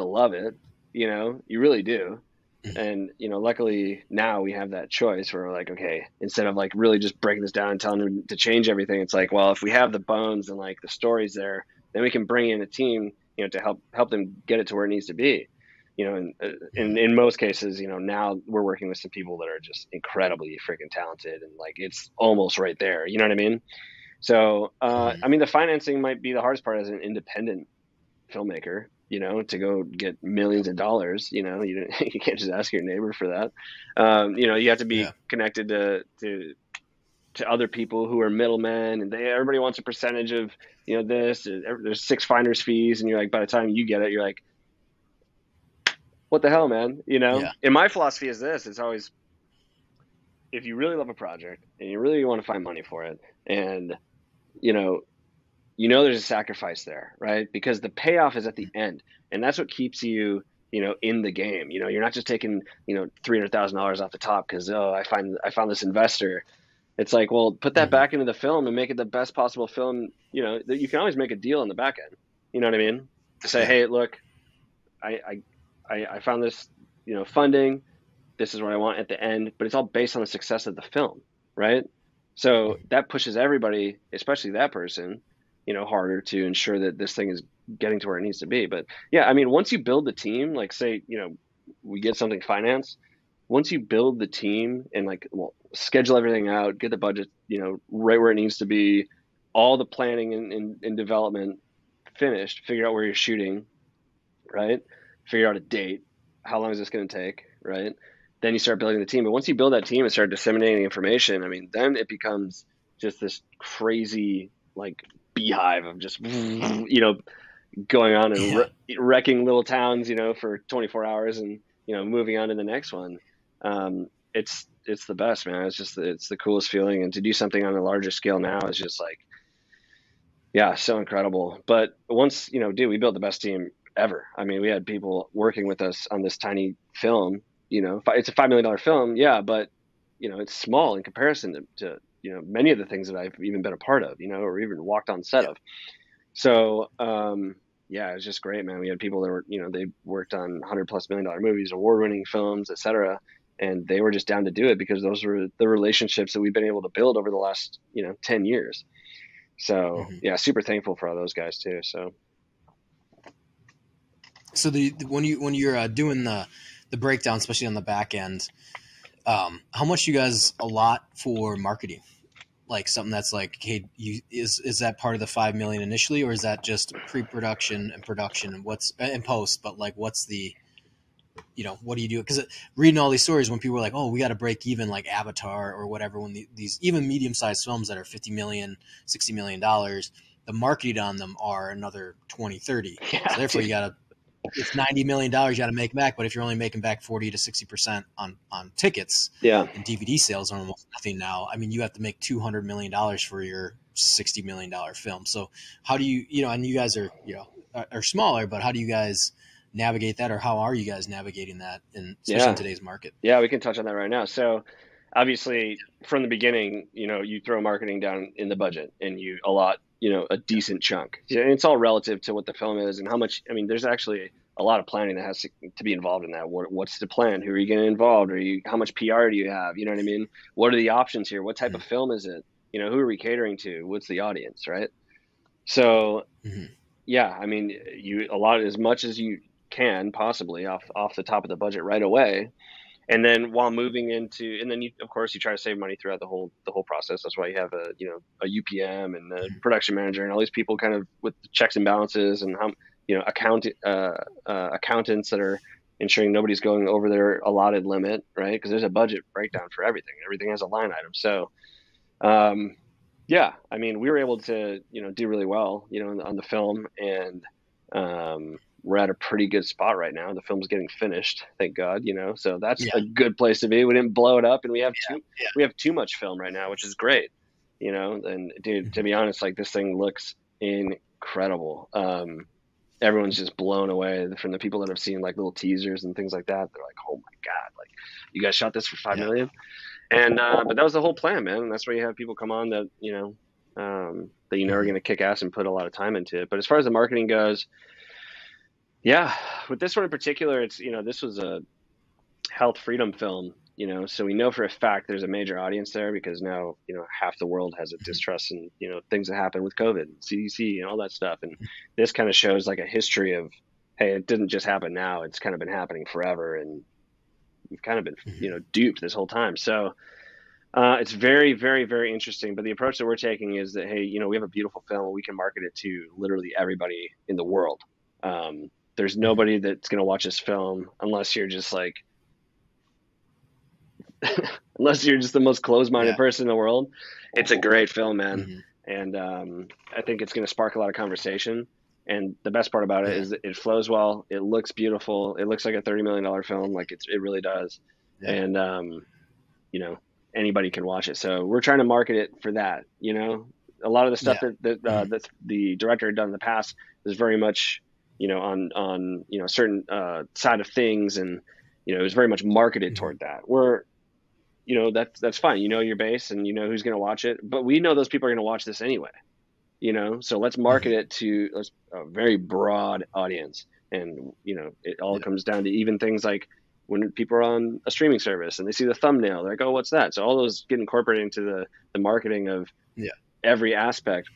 love it. You really do. And, luckily now we have that choice where we're like, okay, instead of like really just breaking this down and telling them to change everything, it's like, well, if we have the bones and like the stories there, then we can bring in a team, to help them get it to where it needs to be. And in most cases, now we're working with some people that are just incredibly freaking talented and like it's almost right there. You know what I mean? So, I mean, the financing might be the hardest part as an independent filmmaker, to go get millions of dollars. You can't just ask your neighbor for that. You have to be connected to other people who are middlemen, and everybody wants a percentage of, this. There's 6 finder's fees, and you're like, by the time you get it, you're like, what the hell, man? And my philosophy is this: it's always, if you really love a project and you really want to find money for it, and there's a sacrifice there, right? Because the payoff is at the end, and that's what keeps you, in the game. You're not just taking, $300,000 off the top because I found this investor. It's like, well, put that back into the film and make it the best possible film. That you can always make a deal on the back end. You know what I mean? To say, hey, look, I found this, funding. This is what I want at the end, but it's all based on the success of the film, right? So that pushes everybody, especially that person, harder to ensure that this thing is getting to where it needs to be. But yeah, I mean, once you build the team, like say, we get something financed, once you build the team and like, well, schedule everything out, get the budget, right where it needs to be, all the planning and development finished, figure out where you're shooting, right? Figure out a date. How long is this going to take, right? Then you start building the team. But once you build that team and start disseminating information, I mean, then it becomes just this crazy like beehive of just, going on and wrecking little towns, for 24 hours and, moving on to the next one. It's the best, man. It's the coolest feeling. And to do something on a larger scale now is just like, yeah, so incredible. But once, dude, we built the best team ever. I mean, we had people working with us on this tiny film. It's a $5 million film, but it's small in comparison to many of the things that I've even been a part of, or even walked on set of. So it was just great, man. We had people that were, they worked on $100+ million movies, award-winning films, etc., and they were just down to do it because those were the relationships that we've been able to build over the last 10 years. So super thankful for all those guys too. So when you're doing the breakdown, especially on the back end, how much you guys allot for marketing? Like something that's like, hey, is that part of the 5 million initially, or is that just pre-production and production and what's in post? But like, what's the what do you do? Because reading all these stories, when people were like, oh, we got to break even like Avatar or whatever, when these even medium-sized films that are 50 million, 60 million dollars, the marketing on them are another 20, 30. Yeah, so therefore dude. you got to, it's $90 million you got to make back. But if you're only making back 40 to 60% on tickets, Yeah. and DVD sales are almost nothing now, I mean, you have to make $200 million for your $60 million film. So how do you, and you guys are, are smaller, but how do you guys navigate that, or how are you guys navigating that, especially in today's market? Yeah, we can touch on that right now. So obviously from the beginning, you throw marketing down in the budget and you allot, a decent chunk. And it's all relative to what the film is and how much. I mean, there's actually a lot of planning that has to be involved in that. What's the plan? Who are you getting involved? How much PR do you have? You know what I mean? What are the options here? What type of film is it? Who are we catering to? What's the audience, right? So, yeah, I mean, you allot as much as you can possibly off the top of the budget right away. And then while moving into, and then of course you try to save money throughout the whole process. That's why you have a UPM and a production manager and all these people kind of with checks and balances and how, accountants that are ensuring nobody's going over their allotted limit, right? Because there's a budget breakdown for everything. Everything has a line item. So, yeah, I mean, we were able to, do really well, on the film, and we're at a pretty good spot right now. The film's getting finished, thank God, so that's a good place to be. We didn't blow it up, and we have too much film right now, which is great, and dude, to be honest, like, this thing looks incredible. Everyone's just blown away from the people that have seen like little teasers and things like that. They're like, oh my God, like, you guys shot this for $5 million. And, but that was the whole plan, man. And that's why you have people come on that, that are going to kick ass and put a lot of time into it. But as far as the marketing goes, yeah, with this one in particular, it's, this was a health freedom film, so we know for a fact there's a major audience there because now, half the world has a distrust in, things that happen with COVID, CDC and all that stuff. And this kind of shows like a history of, hey, it didn't just happen now. It's kind of been happening forever. And we've kind of been, duped this whole time. So it's very, very, very interesting. But the approach that we're taking is that, hey, we have a beautiful film. We can market it to literally everybody in the world. There's nobody that's going to watch this film unless you're just like, unless you're just the most closed-minded person in the world. It's a great film, man. And I think it's going to spark a lot of conversation. And the best part about it is that it flows well. It looks beautiful. It looks like a $30 million film. Like it really does. And, anybody can watch it. So we're trying to market it for that. A lot of the stuff that the director had done in the past is very much, on a certain side of things. And, it was very much marketed toward that. That's fine. Your base and who's going to watch it, but we know those people are going to watch this anyway, so let's market it to a very broad audience. And, it all comes down to even things like when people are on a streaming service and they see the thumbnail, they're like, oh, what's that? So all those get incorporated into the marketing of every aspect,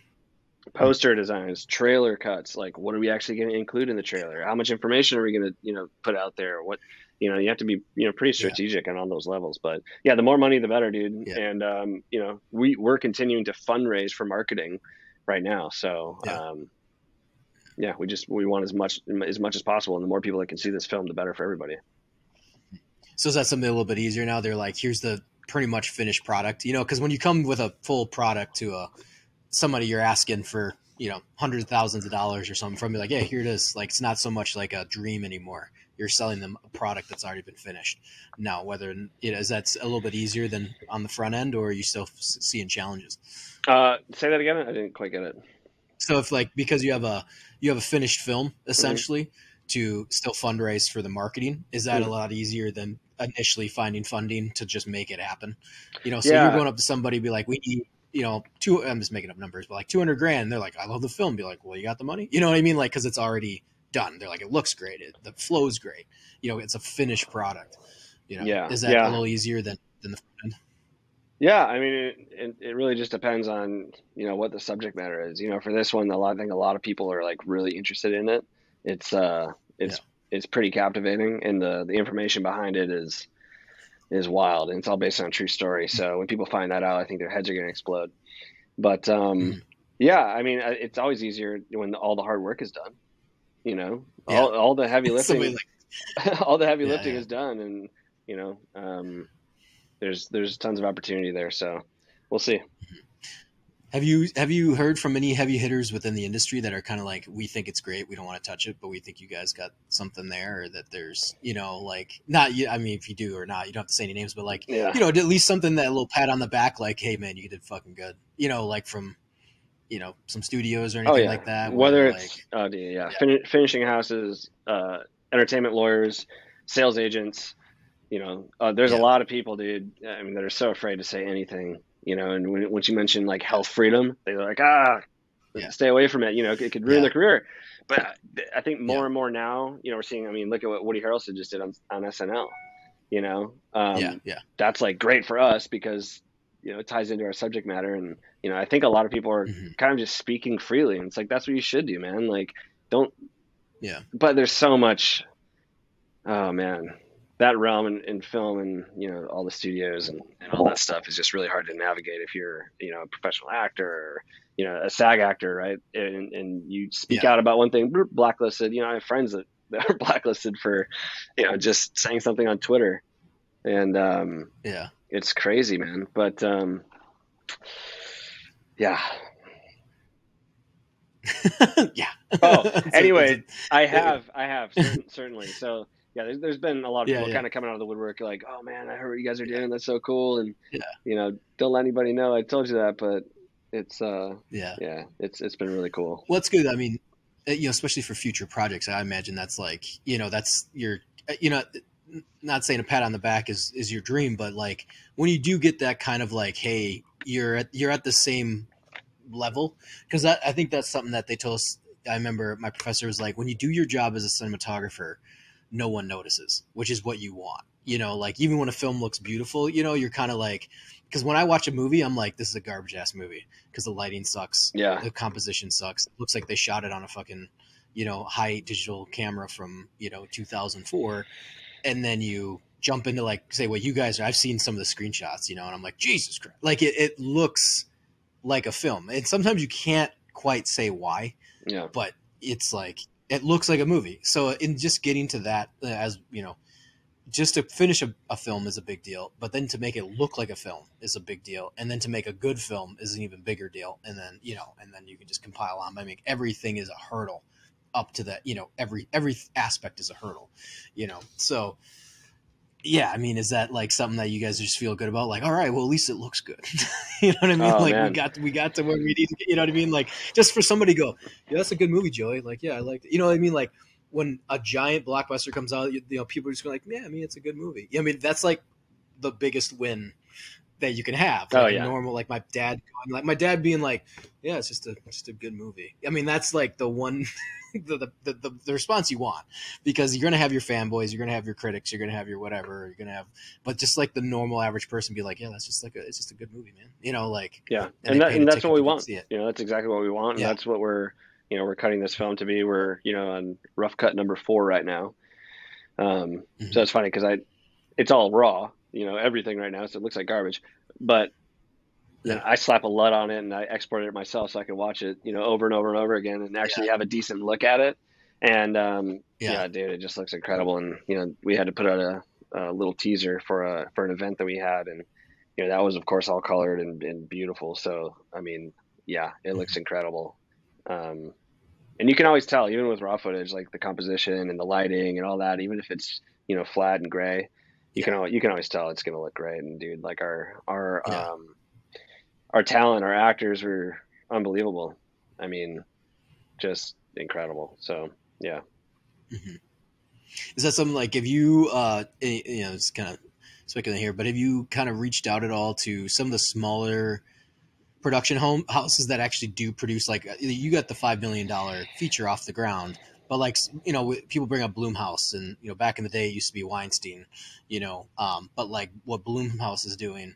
poster designs, trailer cuts. Like, what are we actually going to include in the trailer? How much information are we going to, put out there? What, you have to be, pretty strategic on all those levels. But yeah, the more money, the better, dude. Yeah. And, we're continuing to fundraise for marketing right now. So, we want as much as possible. And the more people that can see this film, the better for everybody. So is that something a little bit easier now? They're like, here's the pretty much finished product, because when you come with a full product to somebody, you're asking for, hundreds of thousands of dollars or something from me, like, yeah, here it is. Like, it's not so much like a dream anymore. You're selling them a product that's already been finished. Now, whether is that a little bit easier than on the front end, or are you still seeing challenges? Say that again. I didn't quite get it. So if because you have a finished film essentially to still fundraise for the marketing, is that a lot easier than initially finding funding to just make it happen? So you're going up to somebody, be like, we need, I'm just making up numbers, but like $200,000. And they're like, I love the film. Be like, well, you got the money? You know what I mean? Like, cause it's already done. They're like, it looks great. The flow's great. It's a finished product. Is that a little easier than the front end? Yeah, I mean, it really just depends on what the subject matter is. For this one, I think a lot of people are like really interested in it. It's pretty captivating, and the information behind it is wild, and it's all based on a true story. So when people find that out, I think their heads are going to explode. But yeah, I mean, it's always easier when all the hard work is done. All the heavy lifting. all the heavy Yeah, lifting yeah. is done, and there's tons of opportunity there. So we'll see. Have you heard from any heavy hitters within the industry that are kind of like, we think it's great, we don't want to touch it, but we think you guys got something there, or that there's, like, not you, I mean, if you do or not, you don't have to say any names, but like, Yeah. at least something, that little pat on the back, like, hey man, you did fucking good, like from, some studios or Oh anything yeah. like that, where they're Whether like, it's yeah, yeah, finishing houses, entertainment lawyers, sales agents. There's a yeah, lot of people, dude. I mean, that are so afraid to say anything. And once you mention like yeah, health freedom, they're like, yeah, stay away from it. It could ruin yeah, their career. But I think yeah, more and more now, we're seeing. I mean, look at what Woody Harrelson just did on SNL. yeah, yeah, That's like great for us because it ties into our subject matter, and I think a lot of people are hmm, kind of just speaking freely, and it's like that's what you should do, man. Like, don't. yeah, But there's so much. Oh man, that realm in film, and all the studios and all that stuff is just really hard to navigate if you're a professional actor or a SAG actor, right? And you speak yeah, out about one thing, blacklisted. I have friends that are blacklisted for just saying something on Twitter, and yeah. it's crazy, man. But yeah. Yeah. Oh, It's anyway, I a- have certainly. So yeah, there's been a lot of yeah, people yeah, kind of coming out of the woodwork, like, oh man, I heard what you guys are yeah, doing. That's so cool, and yeah, don't let anybody know I told you that, but it's yeah. yeah, it's been really cool. Well, it's good. I mean, especially for future projects, I imagine that's like, that's your, not saying a pat on the back is your dream, but like when you do get that kind of like, hey, you're at the same level, because I think that's something that they told us. I remember my professor was like, when you do your job as a cinematographer, no one notices, which is what you want. Like even when a film looks beautiful, you're kind of like, because when I watch a movie, I'm like, this is a garbage ass movie because the lighting sucks, Yeah, the composition sucks. It looks like they shot it on a fucking, high digital camera from 2004, and then you jump into like, say what you guys are. I've seen some of the screenshots, and I'm like, Jesus Christ, like it looks like a film, and sometimes you can't quite say why, yeah. but it's like it looks like a movie. So in just getting to that, as just to finish a film is a big deal, but then to make it look like a film is a big deal, and then to make a good film is an even bigger deal, and then you can just compile on. I mean, everything is a hurdle up to that. Every aspect is a hurdle. So yeah, I mean, is that like something that you guys just feel good about? Like, all right, well, at least it looks good. You know what I mean? Oh Like man, we got to where we need to get, you know what I mean? Like just for somebody to go, yeah, that's a good movie, Joey. Like, yeah, I liked it. You know what I mean? Like when a giant blockbuster comes out, people are just going like, yeah, I mean, it's a good movie. I mean, that's like the biggest win that you can have. oh Like a yeah, normal, like my dad being like, yeah, it's just a good movie. I mean, that's like the one, the response you want, because you're gonna have your fanboys, you're gonna have your critics, you're gonna have your whatever, you're gonna have, but just like the normal average person be like, yeah, that's just it's just a good movie, man. Like, yeah. and they paid And a that's what ticket we to go want. see it. That's exactly what we want, and Yeah. that's what we're cutting this film to be. We're on rough cut number 4 right now. So Hmm. it's funny because it's all raw, everything right now, so it looks like garbage, but then Yeah. I slap a LUT on it and I exported it myself so I can watch it, over and over and over again and Yeah. actually have a decent look at it. And Yeah. yeah, dude, it just looks incredible. And we had to put out a little teaser for an event that we had, and that was of course all colored and beautiful. So I mean, yeah, it looks Hmm. incredible. Um, and you can always tell, even with raw footage, like the composition and the lighting and all that, even if it's flat and gray, Yeah. you can always tell it's gonna look great. And dude, like Yeah. our talent, our actors were unbelievable. I mean, just incredible. So yeah. Hmm. Is that something like, have you, it's kind of speculating here, but have you kind of reached out at all to some of the smaller production home houses that actually do produce, like you got the $5 million feature off the ground, but like people bring up Bloomhouse, and back in the day it used to be Weinstein, but like what Bloomhouse is doing,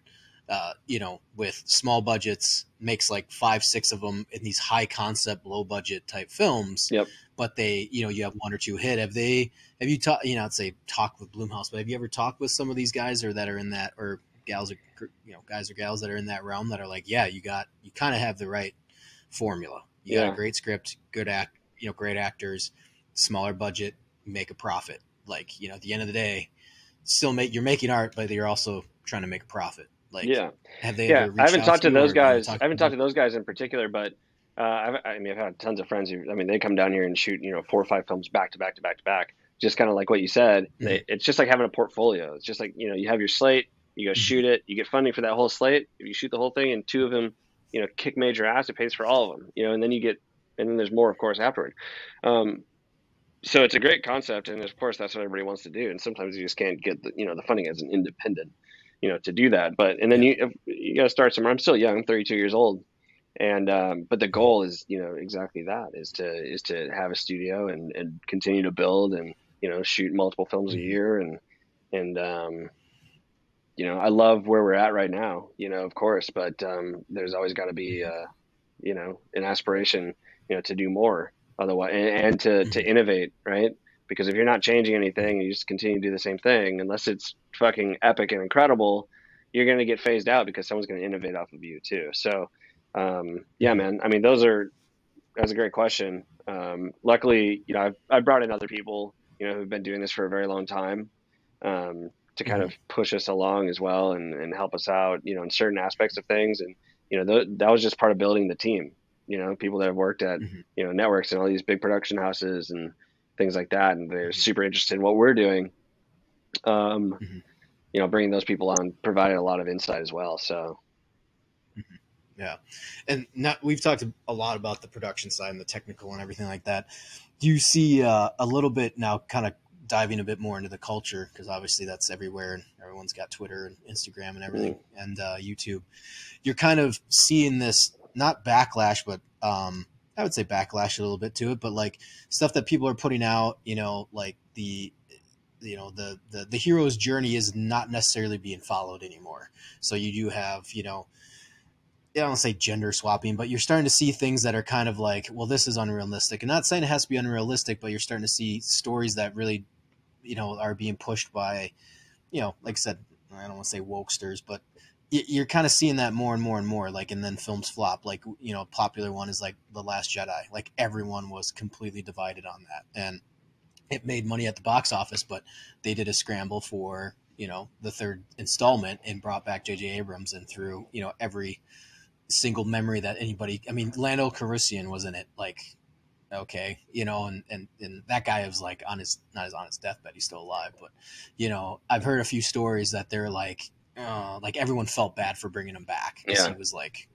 with small budgets, makes like 5 6 of them in these high concept low budget type films, Yep. but they, you have one or two hit. Have you talked, I'd say talk with Bloomhouse, but have you ever talked with some of these guys or that are in that, or gals, or guys or gals that are in that realm, that are like, yeah, you kind of have the right formula. You got a Yeah. great script, great actors, smaller budget, make a profit. like, at the end of the day, you're making art, but you're also trying to make a profit. Like, Yeah. have they Yeah. ever I reached haven't out talked to to you, those or guys. talked I haven't to talked them? to those guys in particular, but I mean, I've had tons of friends who, I mean, they come down here and shoot, 4 or 5 films back to back to back to back. Just kind of like what you said. Mhm. It's just like having a portfolio. It's just like, you have your slate, you go Mhm. shoot it, you get funding for that whole slate. If you shoot the whole thing and 2 of them, kick major ass, it pays for all of them, and then and then there's more, of course, afterward. Um, so it's a great concept, and of course that's what everybody wants to do. And sometimes you just can't get the funding as an independent, to do that. And then Yeah. you got to start somewhere. I'm still young, I'm 32 years old, and but the Mhm. goal is exactly that, is to have a studio and continue to build and shoot multiple films a Mhm. year. And I love where we're at right now, of course, but there's always got to be Mhm. an aspiration, to do more, otherwise, and to Mhm. innovate, right? Because if you're not changing anything and you just continue to do the same thing, unless it's fucking epic and incredible, you're going to get phased out because someone's going to innovate off of you too. So, yeah, Mhm. man. I mean, that's a great question. Luckily, I've brought in other people, who've been doing this for a very long time, to kind Mhm. of push us along as well and help us out, in certain aspects of things. And, that was just part of building the team, people that have worked at, Mhm. networks and all these big production houses and things like that. And they're Mhm. super interested in what we're doing. Um, Mhm. Bringing those people on provided a lot of insight as well. So, Mhm. Yeah, and now we've talked a lot about the production side and the technical and everything like that. Do you see a little bit now, kind of diving a bit more into the culture, because obviously that's everywhere, and everyone's got Twitter and Instagram and everything, mm, and YouTube. You're kind of seeing this, not backlash, but I would say backlash a little bit to it, but like stuff that people are putting out, like the hero's journey is not necessarily being followed anymore. So you do have, I don't say gender swapping, but you're starting to see things that are kind of like, well, this is unrealistic. And not saying it has to be unrealistic, but you're starting to see stories that really, are being pushed by, like I said, I don't want to say wokesters, but you're kind of seeing that more and more and more. Like, and then films flop. Like, a popular one is like The Last Jedi. Like, everyone was completely divided on that, and it made money at the box office, but they did a scramble for, the third installment and brought back J.J. Abrams and threw, every single memory that anybody. I mean, Lando Calrissian was in it. Like, okay, and that guy was like not on his deathbed. He's still alive, but I've heard a few stories that they're like everyone felt bad for bringing him back because yeah. he was like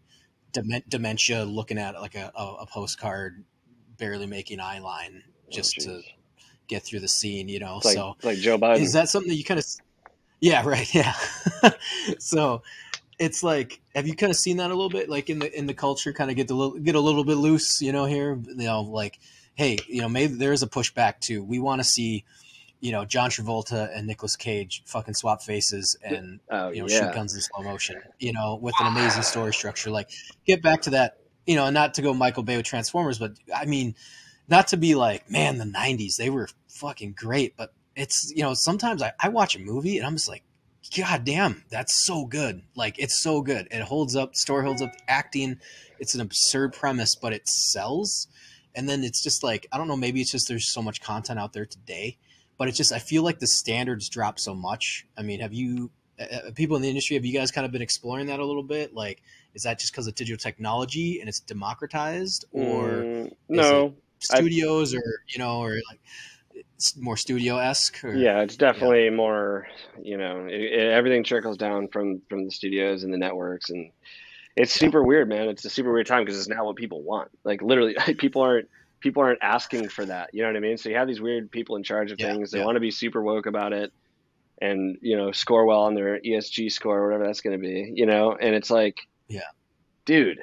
dementia, looking at like a postcard, barely making eye line Oh, just geez. to get through the scene. It's So like Joe is Biden. that something that you kind of? Yeah, right. Yeah. So it's like, have you kind of seen that a little bit, like in the culture, kind of get a little bit loose, here, like, hey, maybe there's a pushback too. We want to see, John Travolta and Nicolas Cage fucking swap faces and, Oh shoot yeah. guns in slow motion, with an amazing story structure. Like, get back to that, not to go Michael Bay with Transformers, but I mean, not to be like, man, the 90s, they were fucking great. But it's, sometimes I watch a movie and I'm just like, God damn, that's so good. Like, it's so good. It holds up, story holds up, acting. It's an absurd premise, but it sells. And then it's just like, I don't know, maybe it's just there's so much content out there today, but it's just, I feel like the standards drop so much. I mean, have you, people in the industry, have you guys kind of been exploring that a little bit? Like, is that just because of digital technology and it's democratized, or is it No, I studios, or or like it's more studio esque, or yeah, it's yeah, definitely more. Everything trickles down from the studios and the networks, and it's yeah, super weird, man. It's a super weird time because it's now what people want. Like literally, people aren't asking for that. You know what I mean? So you have these weird people in charge of yeah, things. They yeah, want to be super woke about it, and score well on their ESG score or whatever that's going to be. And it's like, yeah, dude,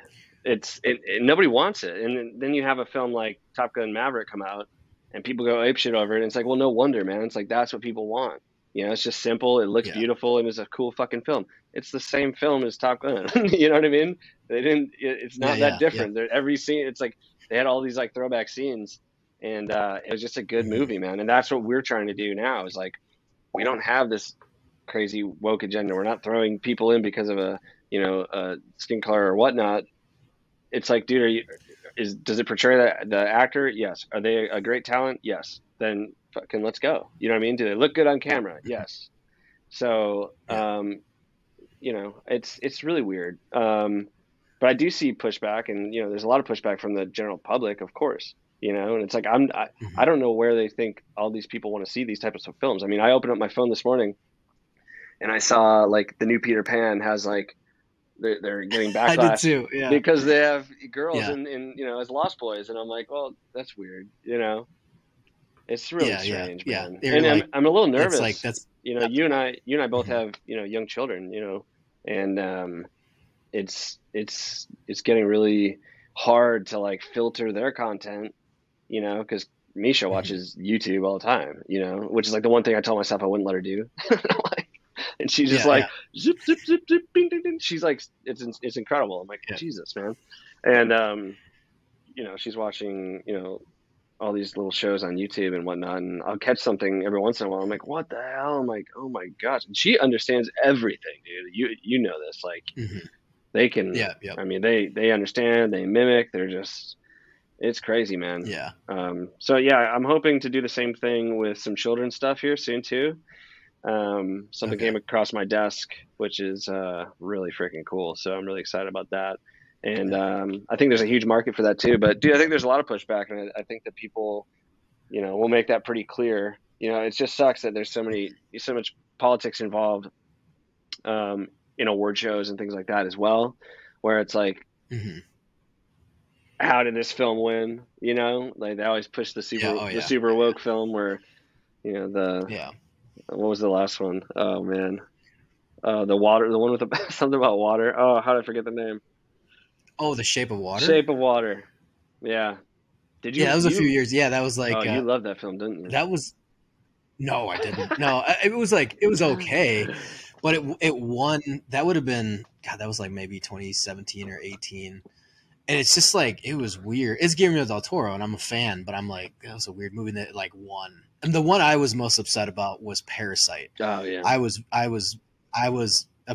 nobody wants it. And then you have a film like Top Gun Maverick come out, and people go apeshit over it. And it's like, well, no wonder, man. It's like that's what people want. It's just simple. It looks yeah, beautiful, and it's a cool fucking film. It's the same film as Top Gun. You know what I mean? They didn't. It's yeah, not that yeah, yeah. different. Every scene, it's like they had all these like throwback scenes, and it was just a good Mhm. movie, man. And that's what we're trying to do now. Is like we don't have this crazy woke agenda. We're not throwing people in because of a skin color or whatnot. It's like, dude, does it portray the actor? Yes. Are they a great talent? Yes. Then fucking let's go. You know what I mean? Do they look good on camera? Yes. So, Yeah. you know, it's really weird. But I do see pushback, and you know, there's a lot of pushback from the general public, of course. You know, and it's like I don't know where they think all these people want to see these types of films. I mean, I opened up my phone this morning and I saw like the new Peter Pan has like they're getting I did backlash too. Yeah. because they have girls Yeah. in you know as Lost Boys, and I'm like, well, that's weird. You know, it's really Yeah. Yeah. strange, Yeah. man. They're And like, I'm a little it's like, nervous. that's, You know, that's you and I both mhm. have you know young children. You know, and it's getting really hard to like filter their content. You know, because Misha Mhm. watches YouTube all the time. You know, which is like the one thing I told myself I wouldn't let her do. Like, and she's just Yeah. like Yeah. zip zip zip zip bing ding ding. She's like it's incredible. I'm like Yeah. Jesus, man. And you know, she's watching you know all these little shows on YouTube and whatnot, and I'll catch something every once in a while. I'm like, what the hell? I'm like, oh my gosh. And she understands everything, dude. You know this. Like Mhm. they can. Yeah. Yep. I mean, they understand. They mimic. They're just. It's crazy, man. Yeah. So yeah, I'm hoping to do the same thing with some children's stuff here soon too. Something Okay. came across my desk, which is really freaking cool. So I'm really excited about that. And Yeah. I think there's a Yeah. huge market for that too. But dude, I think there's a lot of pushback, and I think that people, you know, will make that pretty clear. You know, it just sucks that there's so much politics involved in award shows and things like that as well, where it's like, Mhm. how did this film win? You know, like they always push Yeah. Oh the yeah. super Yeah. woke film where you know Yeah. what was the last one? Oh man, the water, the one with the something about water. Oh, how did I forget the name? Oh, The Shape of Water. Shape of Water. Yeah. Did Yeah, that was a few you? years. Yeah, that was Oh, like, you loved that film, didn't you? that was, no, I didn't. No, it was like, it was okay, but it won. That would have been, God, that was like maybe 2017 or 18. And it's just like, it was weird. It's Guillermo del Toro, and I'm a fan, but I'm like, that was a weird movie that like won. And the one I was most upset about was Parasite. Oh yeah.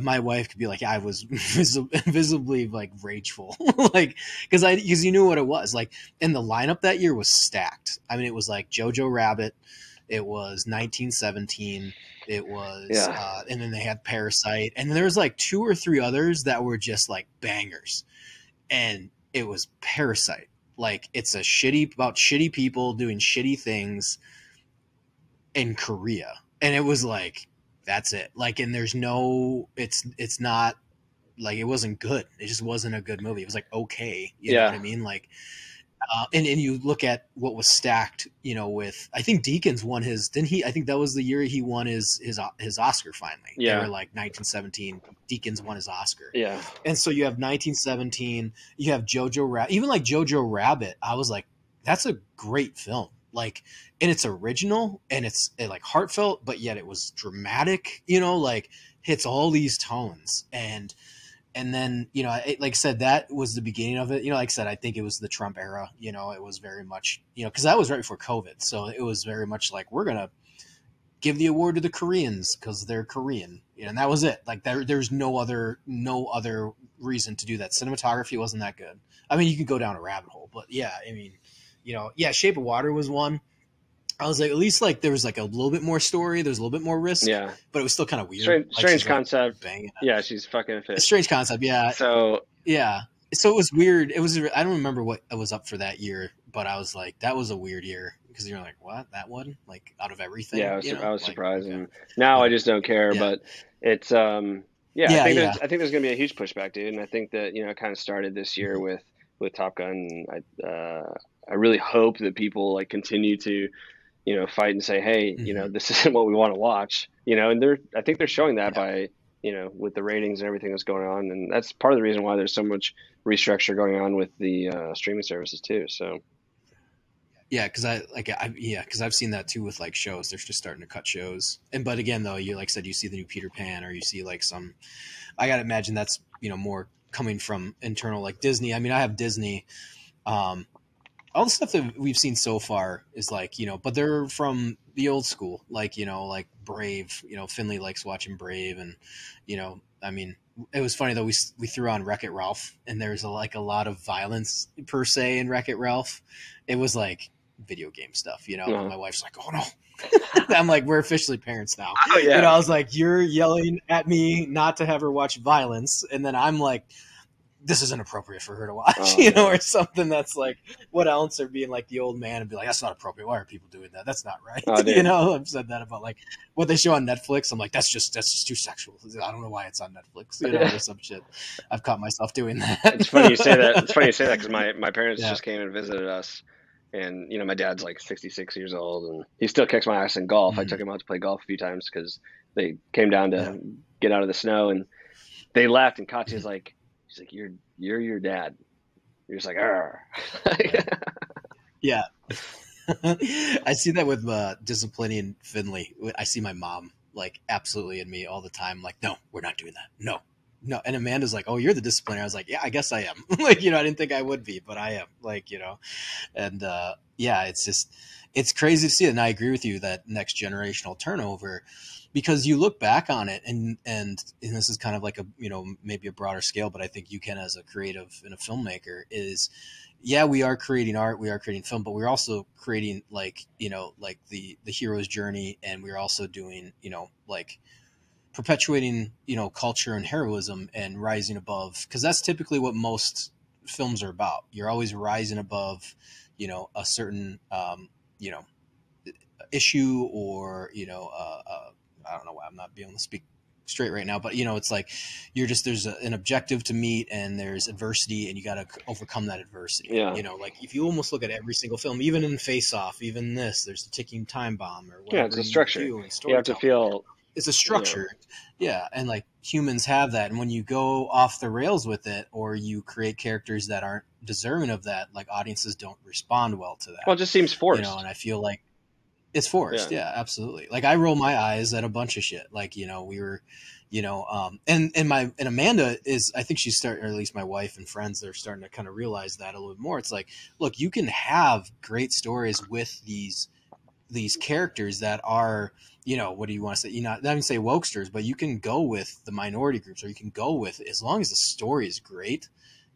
My wife could be like, I was visibly like rageful, like, because you knew what it was like. And the lineup that year was stacked. I mean, it was like Jojo Rabbit, it was 1917, it was, Yeah. and then they had Parasite, and then there was like two or three others that were just like bangers, and it was Parasite. Like, it's a shitty about shitty people doing shitty things in Korea. And it was like, that's it. Like, and there's no, it's not like, it wasn't good. It just wasn't a good movie. It was like, okay. You know what I Yeah. mean? Like, and you look at what was stacked, you know, with, I think Deakins won his, didn't he? I think that was the year he won his Oscar finally. They were Yeah. like 1917, Deakins won his Oscar. Yeah. And so you have 1917, you have Jojo Rabbit, even like Jojo Rabbit. I was like, that's a great film. Like, and it's original and it's like heartfelt, but yet it was dramatic, you know, like hits all these tones. And then, you know, like I said, that was the beginning of it. You know, like I said, I think it was the Trump era. You know, it was very much, you know, because that was right before COVID. So it was very much like, we're going to give the award to the Koreans because they're Korean. You know, and that was it. Like, there's no other reason to do that. Cinematography wasn't that good. I mean, you could go down a rabbit hole. But yeah, I mean, you know, yeah, Shape of Water was one. I was like, at least like there was like a little bit more story. There's a little bit more risk, Yeah. but it was still kind of weird. Strange, Like, strange she's like concept. banging. Yeah, she's fucking a A fish. strange concept. Yeah. So Yeah. So it was weird. It was, I don't remember what I was up for that year, but I was like, that was a weird year because you're like, what? That one? Like, out of everything? yeah, You know? I was Like, surprised, okay. and now I Whatever. just don't care. Yeah. But it's yeah, Yeah. Yeah. I think there's gonna be a huge pushback, dude, and I think that you know it kind of started this year Mhm. with Top Gun. I really hope that people like continue to you know fight and say, hey, you know, Mhm. this isn't what we want to watch, you know, and I think they're showing that Yeah. by you know with the ratings and everything that's going on, and that's part of the reason why there's so much restructure going on with the streaming services too. So Yeah. Because I've seen that too with like shows. They're just starting to cut shows. But again, though, you, like I said, you see the new Peter Pan, or you see like some, I got to imagine that's, you know, more coming from internal, like Disney. I mean, I have Disney. Um, all the stuff that we've seen so far is like, you know, but they're from the old school, like, you know, like Brave, you know, Finley likes watching Brave. And, you know, I mean, it was funny though. We threw on Wreck-It Ralph, and there's like a lot of violence per se in Wreck-It Ralph. It was like video game stuff, you know, and uh, my wife's like, oh no, I'm like, we're officially parents now. Oh yeah. I was like, you're yelling at me not to have her watch violence, and then I'm like, this isn't appropriate for her to watch, Oh, no. or something that's like, what else, or being like the old man and be like, that's not appropriate. Why are people doing that? That's not right. Oh, dude. I've said that about like what they show on Netflix. I'm like, that's just too sexual. I don't know why it's on Netflix, or some shit. I've caught myself doing that. It's funny you say that. It's funny you say that because my parents Yeah. just came and visited us, and my dad's like 66 years old, and he still kicks my ass in golf. Mhm. I took him out to play golf a few times because they came down to Yeah. get out of the snow, and they left. And Katya's like, she's like, you're your dad. You're just like, arr. Yeah. I see that with disciplining Finley. I see my mom like absolutely in me all the time. Like, no, we're not doing that. No. And Amanda's like, oh, you're the discipliner. I was like, yeah, I guess I am. Like, I didn't think I would be, but I am. Like, and yeah, it's crazy to see it. And I agree with you that next generational turnover, because you look back on it and this is kind of like a, maybe a broader scale, but I think you can, as a creative and a filmmaker, is, yeah, we are creating art, we are creating film, but we're also creating like the hero's journey, and we're also doing like perpetuating culture and heroism and rising above, because that's typically what most films are about. You're always rising above a certain issue, or I don't know why I'm not being able to speak straight right now, but it's like there's an objective to meet, and there's adversity, and you got to overcome that adversity. Yeah. Like if you almost look at every single film, even in Face Off, even there's the ticking time bomb, or whatever. Yeah, it's a structure. You have to feel. It's a structure. Yeah. And like humans have that. And when you go off the rails with it, or you create characters that aren't deserving of that, like audiences don't respond well to that. Well, it just seems forced. And I feel like it's forced. Yeah, absolutely. Like I roll my eyes at a bunch of shit. Like, we were, and Amanda is, I think she's starting, or at least my wife and friends, they're starting to kind of realize that a little bit more. It's like, look, you can have great stories with these characters that are, what do you want to say? Not even say wokesters, but you can go with the minority groups, or you can go with, as long as the story is great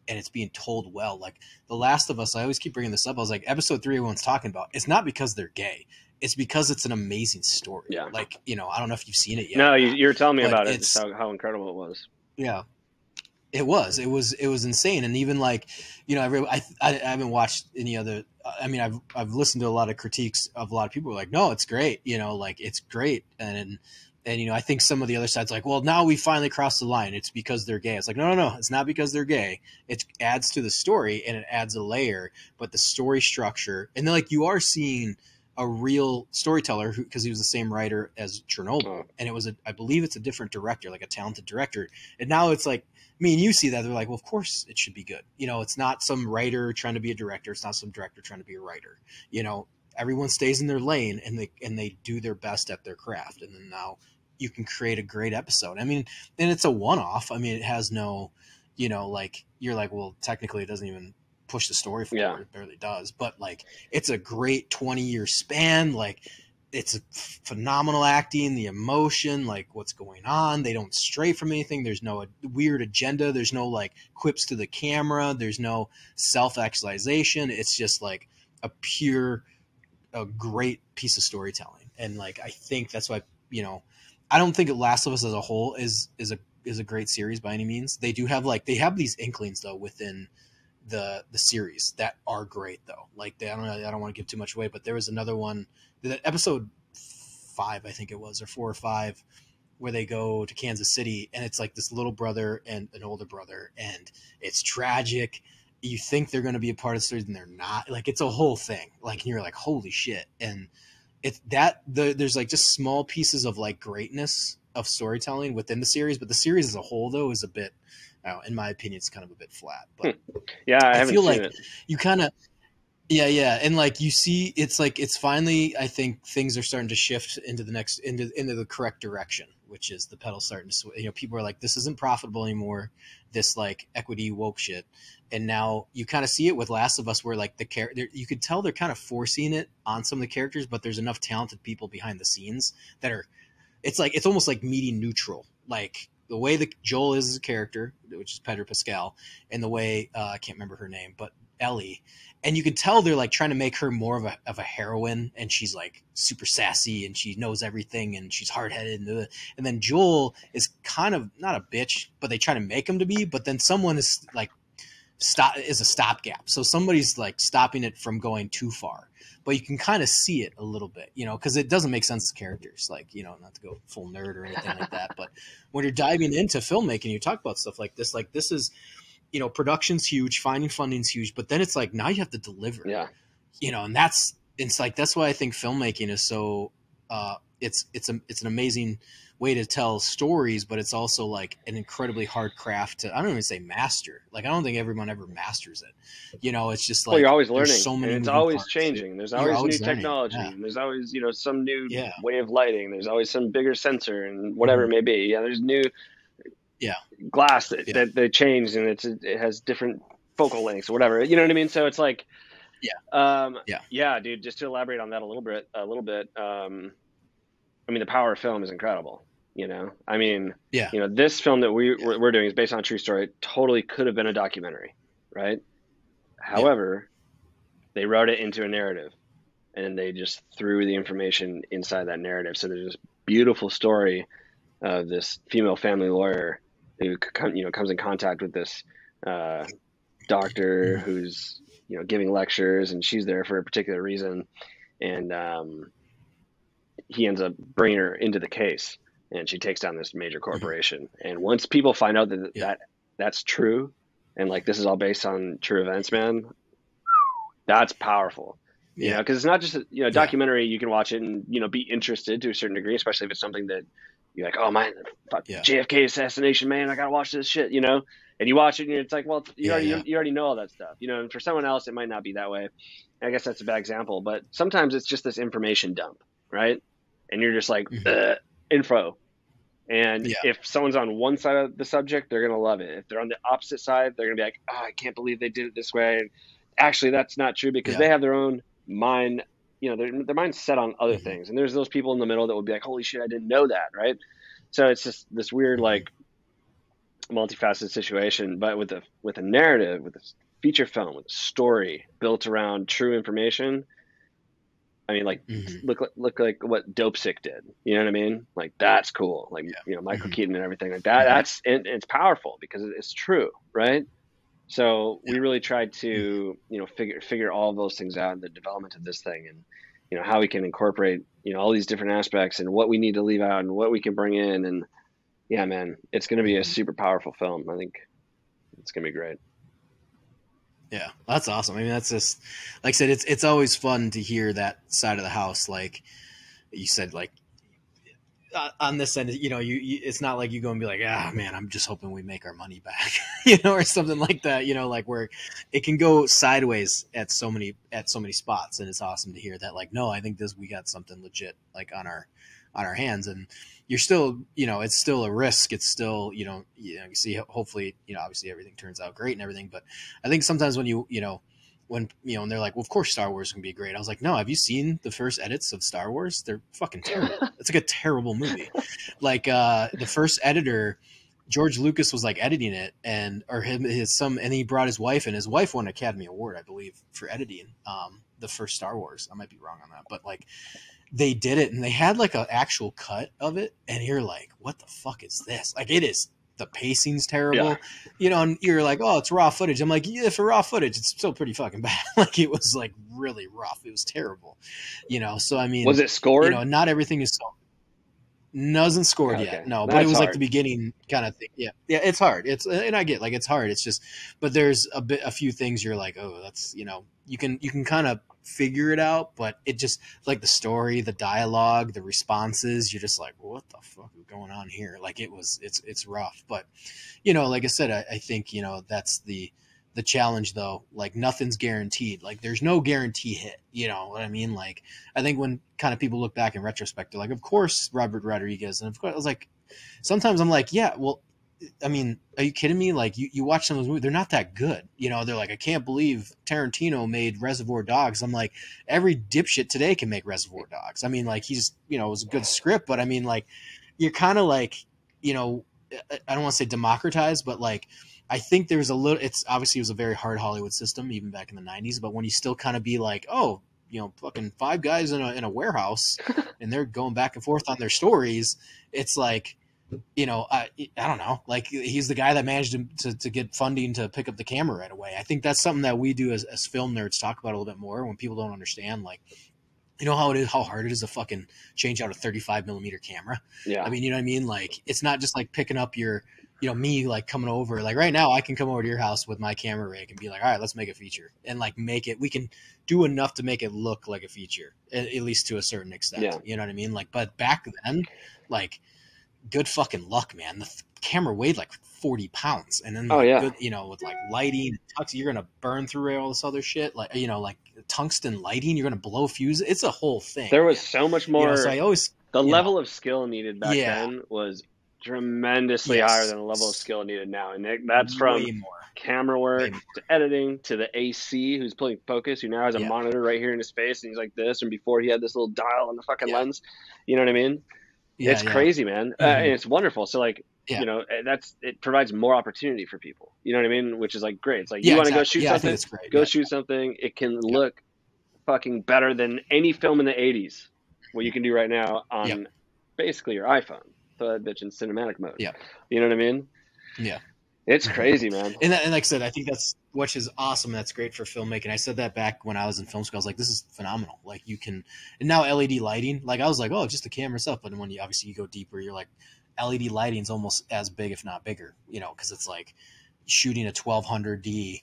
and it's being told well. Like The Last of Us, I always keep bringing this up. I was like, episode 3, everyone's talking about. It's not because they're gay. It's because it's an amazing story. Yeah. Like, I don't know if you've seen it yet. No, you were telling me about it. Just how incredible it was. Yeah. It was insane. And even like, I haven't watched any other, I mean, I've listened to a lot of critiques of a lot of people who are like, no, it's great. Like it's great. And I think some of the other side's like, well, now we finally crossed the line. It's because they're gay. It's like, no. It's not because they're gay. It adds to the story, and it adds a layer, but the story structure, and then like you are seeing a real storyteller because he was the same writer as Chernobyl. And it was I believe it's a different director, like a talented director. And now it's like, me and you see that, they're like, well, of course it should be good. It's not some writer trying to be a director. It's not some director trying to be a writer. Everyone stays in their lane, and they do their best at their craft. And then now you can create a great episode. I mean, and it's a one-off. I mean, it has no, like you're like, well, technically it doesn't even push the story forward. Yeah. It barely does. But like, it's a great 20-year span. Like, it's a phenomenal acting, the emotion, like what's going on. They don't stray from anything. There's no weird agenda. There's no like quips to the camera. There's no self-actualization. It's just like a great piece of storytelling. And like, I think that's why, I don't think Last of Us as a whole is a great series by any means. They have these inklings though within the series that are great though. Like I don't want to give too much away, but there was another one, that episode 5, I think it was, or 4 or 5, where they go to Kansas City, and it's like this little brother and an older brother, and it's tragic. You think they're going to be a part of the story, and they're not. Like, it's a whole thing. Like, and you're like, holy shit. And there's like just small pieces of like greatness of storytelling within the series, but the series as a whole though is a bit, in my opinion, it's kind of a bit flat. But yeah, I feel like you kind of. Yeah, and like you see, it's like it's finally. I think things are starting to shift into the correct direction, which is the pedal starting to. People are like, this isn't profitable anymore. This like equity woke shit, and now you kind of see it with Last of Us, where like the character, you could tell they're kind of forcing it on some of the characters, but there's enough talented people behind the scenes that are. It's like it's almost like meeting neutral, like. The way that Joel is as a character, which is Pedro Pascal, and the way I can't remember her name, but Ellie, and you can tell they're like trying to make her more of a heroine, and she's like super sassy and she knows everything and she's hard headed, and then Joel is kind of not a bitch, but they try to make him to be, but then someone is like is a stopgap, so somebody's like stopping it from going too far. But you can kind of see it a little bit, you know, because it doesn't make sense to characters, like, you know, not to go full nerd or anything like that. But when you're diving into filmmaking, you talk about stuff like this is, you know, production's huge, finding funding's huge, but then it's like now you have to deliver, Yeah. you know, and it's like that's why I think filmmaking is so it's an amazing way to tell stories, but it's also like an incredibly hard craft to, I don't even say master. Like I don't think everyone ever masters it. You know, it's just like, well, you're always learning, so many and it's moving always parts. changing. There's You're always new learning. technology. Yeah. And there's always, you know, some new Yeah. way of lighting. There's always some bigger sensor and whatever it may be. Yeah, there's new glass that they changed, and it has different focal lengths or whatever. You know what I mean? So it's like, yeah, dude. Just to elaborate on that a little bit. I mean, the power of film is incredible. You know, I mean, you know, this film that we're doing is based on a true story. It totally could have been a documentary, right? However, they wrote it into a narrative, and they just threw the information inside that narrative. So there's this beautiful story of this female family lawyer who, you know, comes in contact with this doctor who's, you know, giving lectures, and she's there for a particular reason, and he ends up bringing her into the case, and she takes down this major corporation. And once people find out that that's true, and like this is all based on true events, man, that's powerful. You know, because it's not just a, you know, documentary. You can watch it and, you know, be interested to a certain degree, especially if it's something that you're like, oh my, JFK assassination, man, I gotta watch this shit, you know. And you watch it and it's like, well, you already know all that stuff, you know. And for someone else, it might not be that way. And I guess that's a bad example, but sometimes it's just this information dump, right? And you're just like, info. And if someone's on one side of the subject, they're going to love it. If they're on the opposite side, they're going to be like, oh, I can't believe they did it this way. And actually, that's not true, because they have their own mind, you know, their mind's set on other things. And there's those people in the middle that will be like, holy shit, I didn't know that, right? So it's just this weird, like, multifaceted situation. But with a narrative, with a feature film, with a story built around true information, I mean, like, look like what Dope Sick did. You know what I mean? Like, that's cool. Like, you know, Michael Keaton and everything like that. It's powerful because it's true, right? So we really tried to, you know, figure all of those things out in the development of this thing, and, you know, how we can incorporate, you know, all these different aspects and what we need to leave out and what we can bring in. And yeah, man, it's going to be a super powerful film. I think it's going to be great. Yeah, that's awesome. I mean, that's just, like I said, it's always fun to hear that side of the house. Like you said, like on this end, you know, you it's not like you go and be like, man, I'm just hoping we make our money back, you know, or something like that, you know, like where it can go sideways at so many spots. And it's awesome to hear that, like, no, I think we got something legit, like on our hands. And you're still, you know, it's still a risk. It's still, you see, hopefully, you know, obviously everything turns out great and everything. But I think sometimes when when they're like, well, of course Star Wars can be great. I was like, no, have you seen the first edits of Star Wars? They're fucking terrible. It's like a terrible movie. Like the first editor, George Lucas, was like editing it, and he brought his wife, and his wife won an Academy Award, I believe, for editing the first Star Wars. I might be wrong on that, but like, they did it, and they had like an actual cut of it, and you're like, what the fuck is this? Like, it is, the pacing's terrible, you know, and you're like, oh, it's raw footage. I'm like, yeah, for raw footage, it's still pretty fucking bad. Like, it was like really rough. It was terrible, you know? So, I mean, was it scored? You know, not everything is so, wasn't scored yet. No, but it was hard. Like the beginning kind of thing. Yeah. It's hard. And I get, like, it's hard. It's just, but there's a few things you're like, oh, that's, you know, you can kind of figure it out, but it just, like, the story, the dialogue, the responses, you're just like, what the fuck is going on here? Like, it's rough. But, you know, like I said, I think, you know, that's the challenge, though. Like, nothing's guaranteed. Like, there's no guarantee hit, you know what I mean? Like, I think when kind of people look back in retrospect, they're like, of course Robert Rodriguez, and of course, I was like, sometimes I'm like, yeah, well, I mean, are you kidding me? Like, you watch some of those movies, they're not that good. You know, they're like, I can't believe Tarantino made Reservoir Dogs. I'm like, every dipshit today can make Reservoir Dogs. I mean, like, he's, you know, it was a good script, but I mean, like, you're kind of like, you know, I don't want to say democratized, but like, I think there's a little. It's obviously it was a very hard Hollywood system even back in the '90s. But when you still kind of be like, oh, fucking five guys in a warehouse, and they're going back and forth on their stories, it's like, I don't know. Like he's the guy that managed to get funding to pick up the camera right away. I think that's something that we do as film nerds talk about a little bit more when people don't understand. Like, how hard it is to fucking change out a 35 millimeter camera. Yeah. I mean, you know what I mean? Like, it's not just like picking up your, me like coming over. Like right now, I can come over to your house with my camera rig and be like, all right, let's make a feature and like make it. We can do enough to make it look like a feature, at least to a certain extent. Yeah. You know what I mean? Like, but back then, like, good fucking luck, man. The camera weighed like 40 pounds, and then good, with like lighting, you're gonna burn through all this other shit. Like like tungsten lighting, you're gonna blow fuses. It's a whole thing. There was so much more. So I always the level of skill needed back then was tremendously higher than the level of skill needed now, and that's from camera work to editing to the AC who's pulling focus, who now has a monitor right here in his face, and he's like this, and before he had this little dial on the fucking lens. You know what I mean? It's crazy, man. And it's wonderful. So like, it provides more opportunity for people. You know what I mean? Which is like great. It's like you want to go shoot something, shoot something. It can look fucking better than any film in the 80s. What you can do right now on basically your iPhone. Throw that bitch in cinematic mode. Yeah. You know what I mean? Yeah. It's crazy, man. And like I said, I think that's which is awesome. That's great for filmmaking. I said that back when I was in film school. I was like, this is phenomenal. Like you can, and now LED lighting, like I was like, oh, just the camera stuff. But when you go deeper, you're like, LED lighting is almost as big, if not bigger, because it's like shooting a 1200D,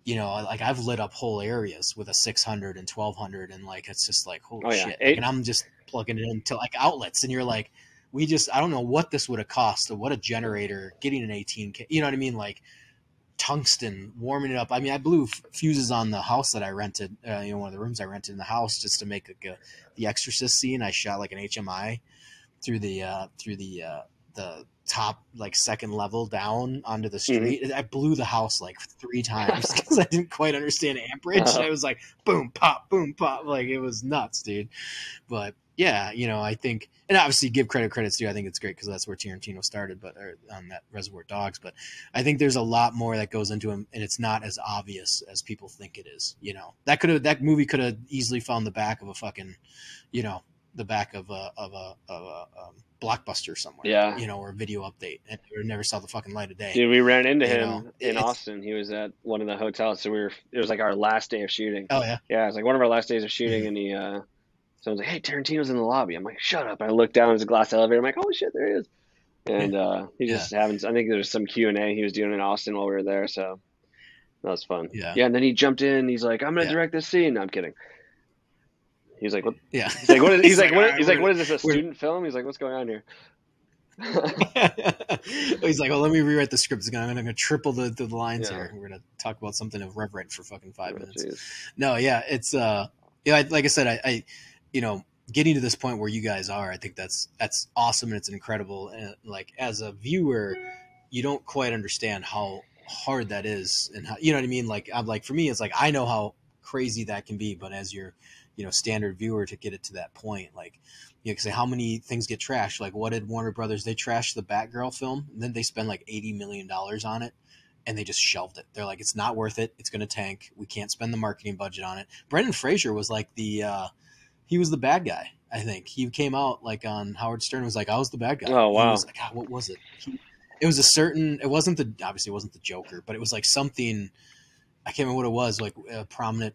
like I've lit up whole areas with a 600 and 1200. And like, it's just like, holy shit. Like, and I'm just plugging it into like outlets. And you're like, I don't know what this would have cost, or what a generator, getting an 18K, you know what I mean? Like tungsten, warming it up. I mean, I blew fuses on the house that I rented, one of the rooms I rented in the house just to make the Exorcist scene. I shot like an HMI through the top, like second level down onto the street. Mm-hmm. I blew the house like 3 times because I didn't quite understand amperage. I was like, boom, pop, like it was nuts, dude. But yeah, I think, and obviously give credits due. I think it's great because that's where Tarantino started, but on that Reservoir Dogs. But I think there's a lot more that goes into him, and it's not as obvious as people think it is. That movie could have easily found the back of a fucking, the back of a Blockbuster somewhere. Yeah. Or a video update, and we never saw the fucking light of day. Dude, we ran into him in Austin. He was at one of the hotels, so it was like our last day of shooting. Oh yeah. Yeah, it was like one of our last days of shooting, and someone's like, hey, Tarantino's in the lobby. I'm like, shut up. And I look down, there's a glass elevator. I'm like, holy shit, there he is. And he just having, I think there's some Q&A he was doing in Austin while we were there. So that was fun. Yeah. And then he jumped in. He's like, I'm going to direct this scene. No, I'm kidding. He's like, what? Yeah. He's like, what is this, a student film? He's like, what's going on here? He's like, let me rewrite the script. I'm going to triple the lines here. We're going to talk about something irreverent for fucking 5 minutes. Geez. No, yeah. It's, like I said, I getting to this point where you guys are, I think that's awesome, and it's incredible. And like as a viewer, you don't quite understand how hard that is, and how, you know what I mean? Like I'm like, for me, it's like I know how crazy that can be, but as your standard viewer, to get it to that point, like you can say how many things get trashed. Like what did Warner Brothers? They trashed the Batgirl film, and then they spend like $80 million on it. And they just shelved it. They're like, it's not worth it. It's going to tank. We can't spend the marketing budget on it. Brendan Fraser was like he was the bad guy. I think he came out like on Howard Stern, was like, I was the bad guy. Oh, wow. He was like, what was it? It was obviously it wasn't the Joker, but it was like something, I can't remember what it was, like a prominent,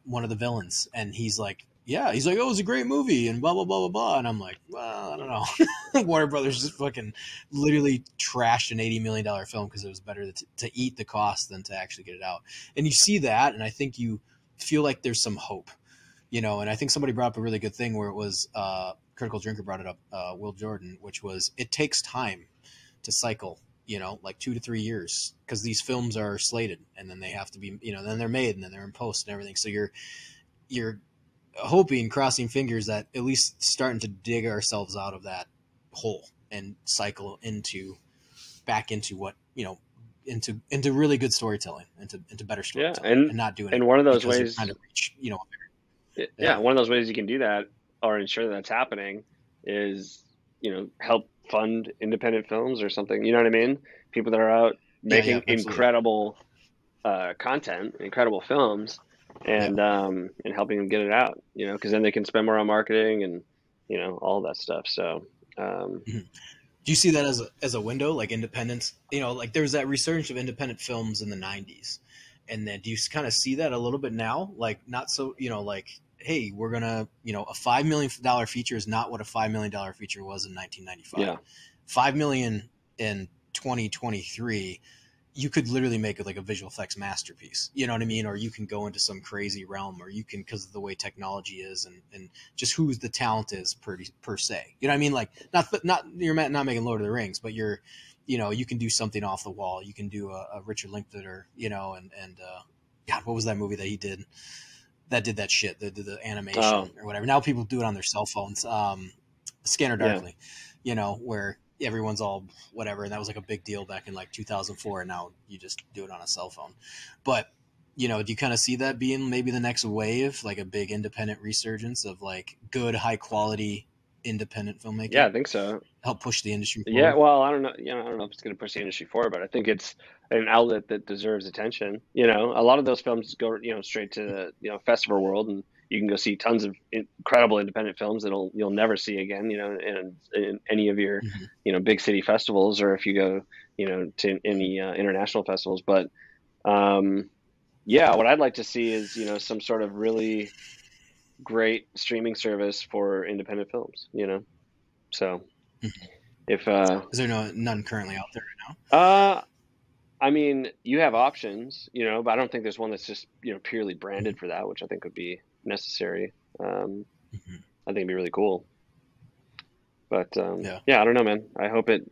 one of the villains. And he's like, oh, it was a great movie and blah, blah, blah, blah, blah. And I'm like, well, I don't know. Warner Brothers just fucking literally trashed an $80 million film because it was better to eat the cost than to actually get it out. And you see that, and I think you feel like there's some hope, and I think somebody brought up a really good thing where it was, Critical Drinker brought it up, Will Jordan, which was, it takes time to cycle, like 2 to 3 years, because these films are slated, and then they have to be, then they're made, and then they're in post and everything. So you're hoping, crossing fingers, that at least starting to dig ourselves out of that hole and cycle back into what, into really good storytelling, into better storytelling, and not doing it. And one of those ways, kind of reach, one of those ways you can do that or ensure that's happening is, help fund independent films or something. You know what I mean? People that are out making absolutely. incredible content, incredible films, Yeah. and helping them get it out, because then they can spend more on marketing and, all that stuff. So, Mhm. Do you see that as a window, like independence? Like there was that resurgence of independent films in the '90s, and then do you kind of see that a little bit now? Like not so, like hey, we're gonna, a $5 million feature is not what a $5 million feature was in 1995. yeah. 5 million in 2023, you could literally make it like a visual effects masterpiece. You know what I mean? Or you can go into some crazy realm, or you can, because of the way technology is, and just who's the talent is per se. You know what I mean? Like not you're not making Lord of the Rings, but you're, you can do something off the wall. You can do a Richard Linklater, and God, what was that movie that he did? That did that shit, the animation Oh, or whatever. Now people do it on their cell phones. Scanner yeah. Darkly, where everyone's all whatever, and that was like a big deal back in like 2004, and now you just do it on a cell phone. But do you kind of see that being maybe the next wave, like a big independent resurgence of like good, high quality independent Yeah, filmmaking, I think so. help push the industry Yeah, forward? well, I don't know. I don't know if it's going to push the industry forward, but I think it's an outlet that deserves attention. A lot of those films go, straight to the, festival world, and you can go see tons of incredible independent films that you'll never see again, in any of your, Mm-hmm. big city festivals, or if you go, to any international festivals. But yeah, what I'd like to see is, some sort of really great streaming service for independent films. So Mm-hmm. if Is there none currently out there right uh I mean, you have options, but I don't think there's one that's just, purely now? branded for that, which I think would be necessary. Mm-hmm. I think it'd be really cool. But Yeah. yeah, I don't know, man. I hope it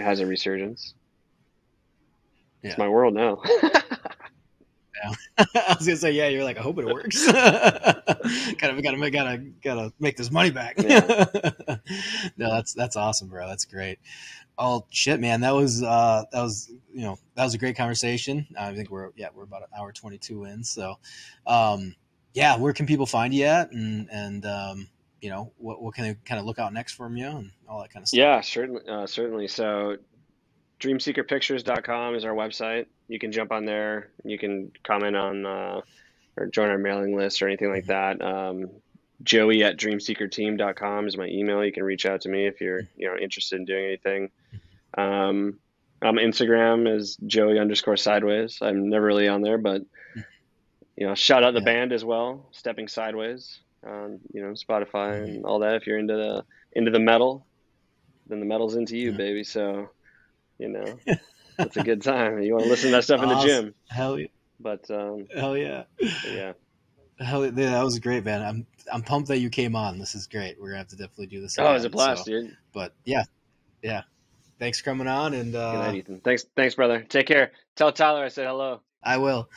has a resurgence. It's Yeah. my world now. Yeah. I was gonna say, yeah. You're like, I hope it works. Gotta make this money back. Yeah. No, that's awesome, bro. That's great. Oh shit, man. That was a great conversation. I think we're about an hour 22 in. So, yeah. Where can people find you at, and what can they kind of look out next from you and all that kind of stuff. Yeah, certainly, certainly. So dreamseekerpictures.com is our website. You can jump on there. You can comment on or join our mailing list or anything like Mhm. that. Joey at dreamseekerteam.com is my email. You can reach out to me if you're, interested in doing anything. Um, Instagram is Joey underscore sideways. I'm never really on there, but shout out the Yeah. band as well, Stepping Sideways on, Spotify Mhm. and all that. If you're into the metal, then the metal's into you, Yeah. baby. So, you know, it's a good time. You want to listen to that stuff in the Awesome. gym. Hell yeah. But Hell yeah. yeah. Hell yeah, that was great, man. I'm pumped that you came on. This is great. We're gonna have to definitely do this Oh, it was a again. blast, So, dude. but yeah, yeah. Thanks for coming on, and Good night, Ethan. Thanks, brother. Take care. Tell Tyler I said hello. I will.